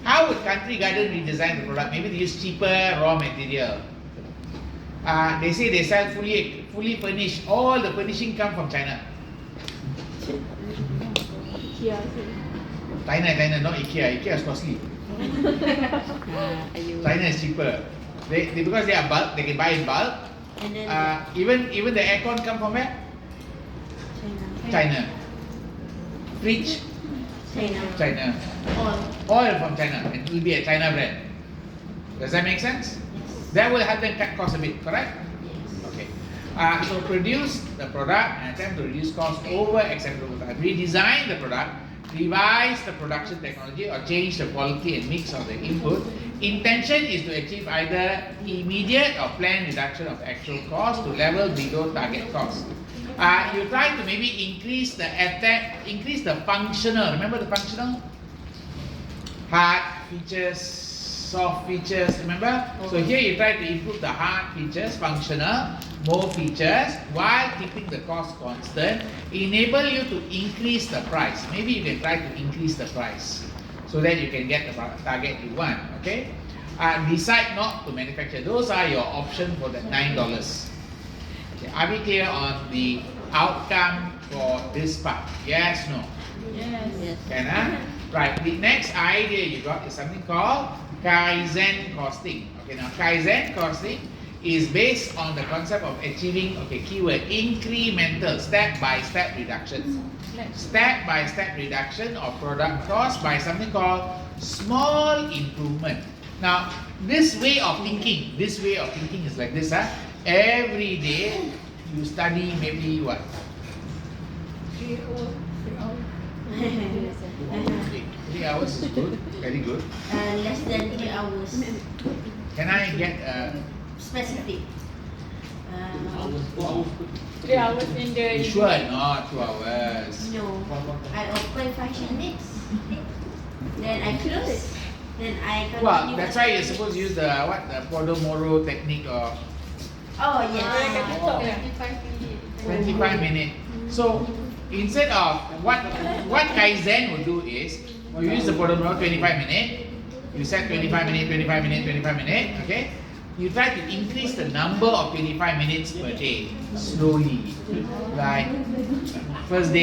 How would Country Garden redesign the product? Maybe they use cheaper raw material. They say they sell fully furnished. All the furnishing come from China. IKEA. China, not IKEA. IKEA is costly. China is cheaper. Because they are bulk, they can buy in bulk. And then Even the aircon come from where? China. Fridge, China. Oil from China. It will be a China brand. Does that make sense? That will help them cut costs a bit, correct? Okay. So produce the product and attempt to reduce costs over acceptable time. Redesign the product, revise the production technology or change the quality and mix of the input. Intention is to achieve either immediate or planned reduction of actual cost to level below target cost. You try to maybe increase the functional. Remember the functional? Hard features, soft features, remember? So here you try to improve the hard features, functional, more features, while keeping the cost constant, enable you to increase the price. Maybe you can try to increase the price so that you can get the target you want, okay? Decide not to manufacture. Those are your options for the $9. Okay, are we clear on the outcome for this part? Yes, no? Yes. Can Right, the next idea you got is something called Kaizen costing. Okay, now Kaizen costing is based on the concept of achieving, okay, keyword, incremental, step-by-step reductions. Step-by-step reduction of product cost by something called small improvement. Now, this way of thinking is like this. Every day you study maybe what? 3 hours. 3 hours is good, very good. less than 3 hours. Can I get Specific. 3 hours in the sure not 2 hours? No. I open 5 minutes. Then I close. Then I continue. Well, that's why you're supposed to use the Pomodoro technique or Oh yes. 25 minutes. So instead of what Kaizen would do is you use the Pomodoro 25 minutes. You set 25 minutes, okay? You try to increase the number of 25 minutes per day slowly. Like first 2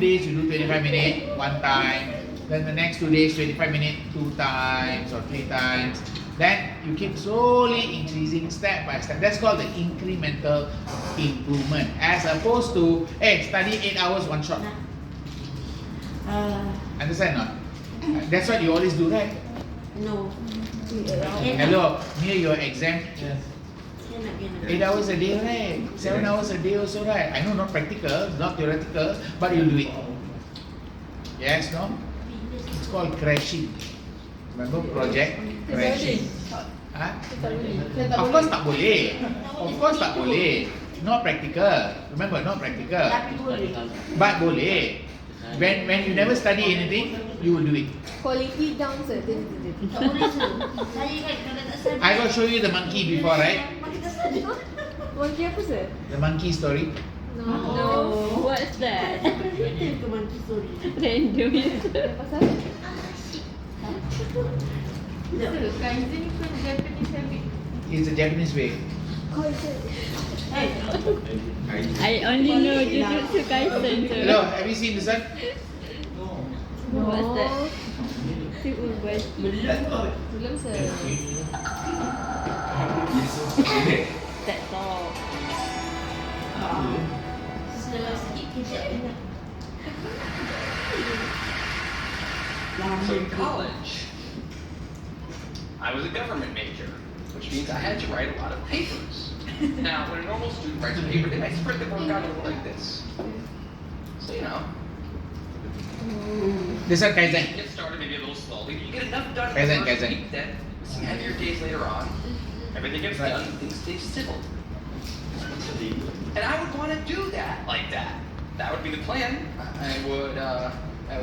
days you do 25 minutes 1 time. Then the next 2 days 25 minutes 2 times or 3 times. Then you keep slowly increasing step by step. That's called the incremental improvement. As opposed to, hey, study 8 hours 1 shot. Understand not? That's what you always do, right? No. Hello, near your exam, Cannot. 8 hours a day, right? 7 hours a day also, right? I know not practical, not theoretical, but you'll do it. Yes, no? It's called crashing. Remember project crashing? Of course tak boleh. Not practical. Remember, not practical. Tapi boleh. But boleh. When you never study anything, you will do it. Quality down sir. Tak boleh sir. Saya kan kalau tak sadar. I will show you the monkey before, right? Memang kita sadar. Monkey apa sir? The monkey story. No, what's that? Random ke monkey story? Random. Yang pasal? Kaizen pun Japanese habit. It's a Japanese way. Kau sir. I only know Jujutsu Kaisen. Hello, have you seen this one? What's that? Si Urban. Belum sir. That's all. Setelah sikit kejap ingat. So in college, I was a government major, which means I had to write a lot of papers. Now, when a normal student writes a paper, they might spread the work out a little like this. So, you know, This one Kaizen. you get started maybe a little slowly, but you get enough done in Kaizen, the first Kaizen. week that with some heavier days later on, everything gets Right. done and things stay civil. And I would want to do that like that. That would be the plan. I would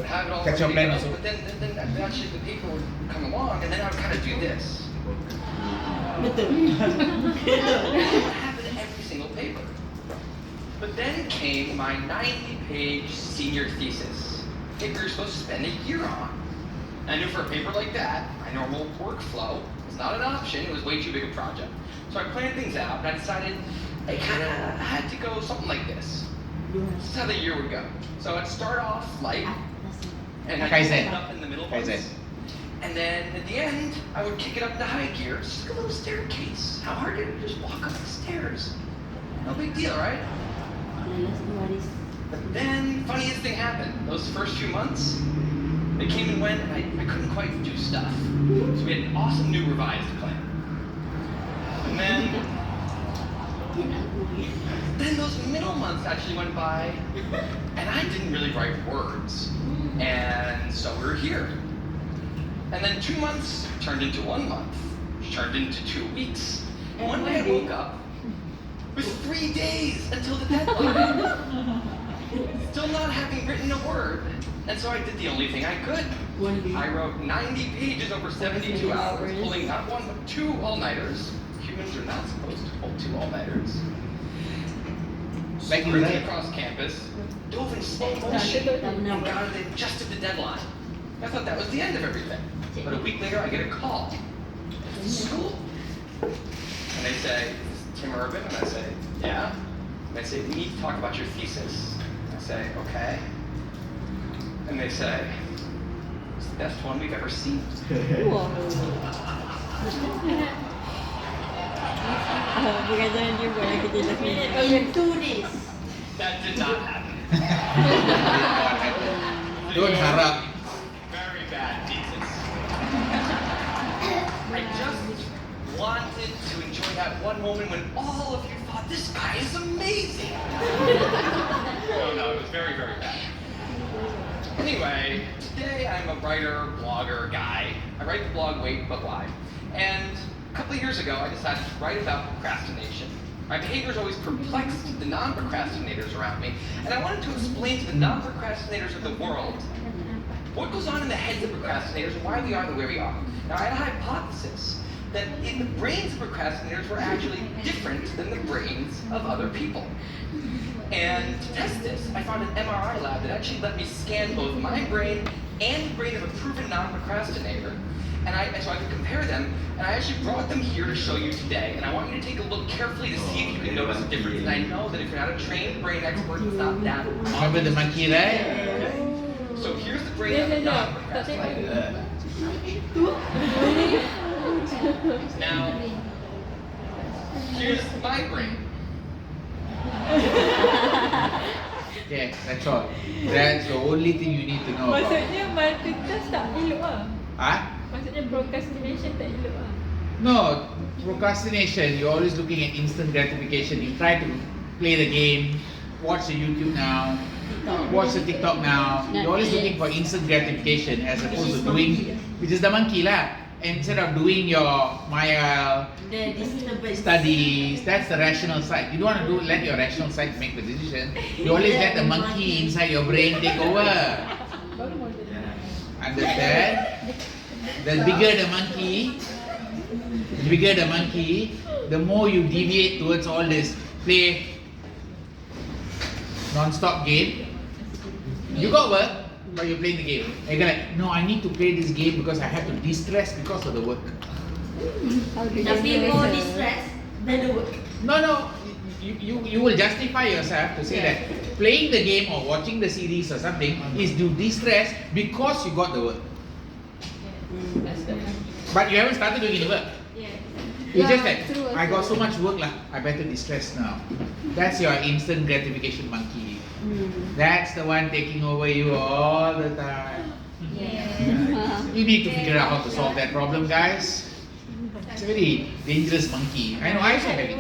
have it all That's your ready to plan go, also. but then actually the paper would come along, and then I would kind of do this. Betul. That would happen in every single paper. But then came my 90-page senior thesis. Paper you're supposed to spend a year on. And I knew for a paper like that, my normal workflow was not an option. It was way too big a project. So I planned things out, and I decided I kind of had to go something like this. This is how the year would go. So I'd start off light, and I'd Kaizen. kick it up in the middle Kaizen. ones. And then at the end, I would kick it up into high gear. Just like a little staircase. How hard is it to just walk up the stairs? No big deal, right? But then, funniest thing happened. Those first few months, they came and went, and I couldn't quite do stuff. So we had an awesome new revised plan. And then those middle months actually went by, and I didn't really write words. And so we were here. And then 2 months turned into 1 month, which turned into 2 weeks. And one day I woke up with 3 days until the deadline. Still not having written a word. And so I did the only thing I could. I wrote 90 pages over 72 hours, pulling not one but 2 all-nighters. Humans are not supposed to pull 2 all-nighters. Like you Sprinted right. across campus, dove in slow motion, and got it in just at the deadline. I thought that was the end of everything. But a week later, I get a call from school. And they say, "Is Tim Urban?" And I say, "Yeah." And they say, "We need to talk about your thesis." I say, "Okay." And they say, "It's the best one we've ever seen." Bukan jangan dia buat lagi dia lagi. In 2 days. That did not happen. Don't harap. Very bad thesis. I just wanted to enjoy that one moment when all of you thought, "This guy is amazing." No, it was very, very bad. Anyway, today I'm a writer, blogger, guy. I write the blog Wait But Why. And a couple of years ago, I decided to write about procrastination. My behaviors always perplexed the non-procrastinators around me, and I wanted to explain to the non-procrastinators of the world what goes on in the heads of procrastinators and why we are the way we are. Now, I had a hypothesis that the brains of procrastinators were actually different than the brains of other people. And to test this, I found an MRI lab that actually let me scan both my brain and the brain of a proven non-procrastinator. And so I could compare them, and I actually brought them here to show you today. And I want you to take a look carefully to see if you can notice a difference. And I know that if you're not a trained brain expert, it's not that Remember the monkey, right? So here's the brain of a non-procrastinator. Now, here's my brain. Yeah, that's all. That's the only thing you need to know about. Maksudnya multitask tak elok ah. Huh? Maksudnya procrastination tak elok ah. No, procrastination, you're always looking at instant gratification. You try to play the game, watch the YouTube now, watch the TikTok now. You're always looking for instant gratification as opposed to doing, which is the monkey lah. Instead of doing your Maya studies, that's the rational side. You don't want to let your rational side make the decision. You always let the monkey inside your brain take over. Understand? The bigger the monkey, the more you deviate towards all this play non-stop game. You got work, but you're playing the game. And you're like, no, I need to play this game because I have to de-stress because of the work. How do Dah feel you more stress? distressed than the work. No, you will justify yourself to say that playing the game or watching the series or something is to de-stress because you got the work. But you haven't started doing any work. You Yeah, just like, true I got also. so much work lah, I better de-stress now. That's your instant gratification monkey. That's the one taking over you all the time. You need to figure out how to solve that problem, guys. It's a very dangerous monkey. I know, I also have it.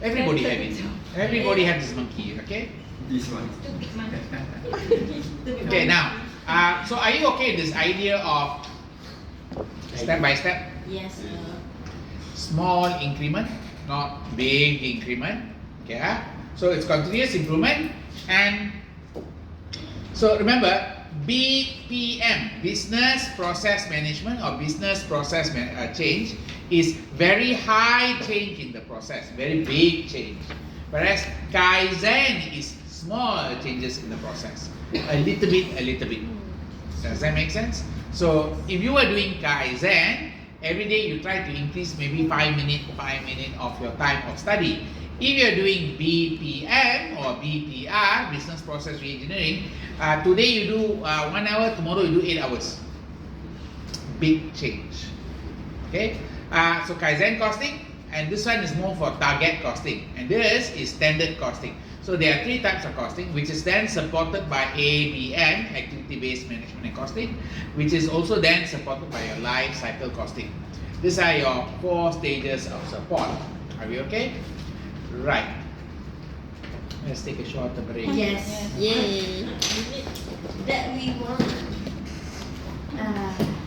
Everybody have it. Everybody has this monkey, okay? This one. Okay, now, so are you okay with this idea of step by step? Yes. Small increment, not big increment. Okay, so it's continuous improvement. And so remember, BPM, business process management or business process change, is very high change in the process, very big change. Whereas Kaizen is small changes in the process, a little bit. Does that make sense? So if you are doing Kaizen, every day you try to increase maybe 5 minutes of your time of study. If you're doing BPM or BPR, Business Process Reengineering, today you do 1 hour, tomorrow you do 8 hours. Big change. Okay? So Kaizen costing, and this one is more for target costing, and this is standard costing. So there are 3 types of costing, which is then supported by ABM, Activity-Based Management and Costing, which is also then supported by your life cycle costing. These are your 4 stages of support. Are we okay? Right. Let's take a short break. Yes. Yay. That we want.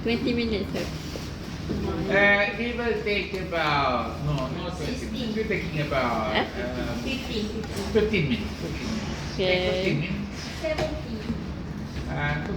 20 minutes, sir. We will take about, not 20 minutes. We're taking about 15. 15 minutes. 15 minutes. Okay. 15 minutes. 70.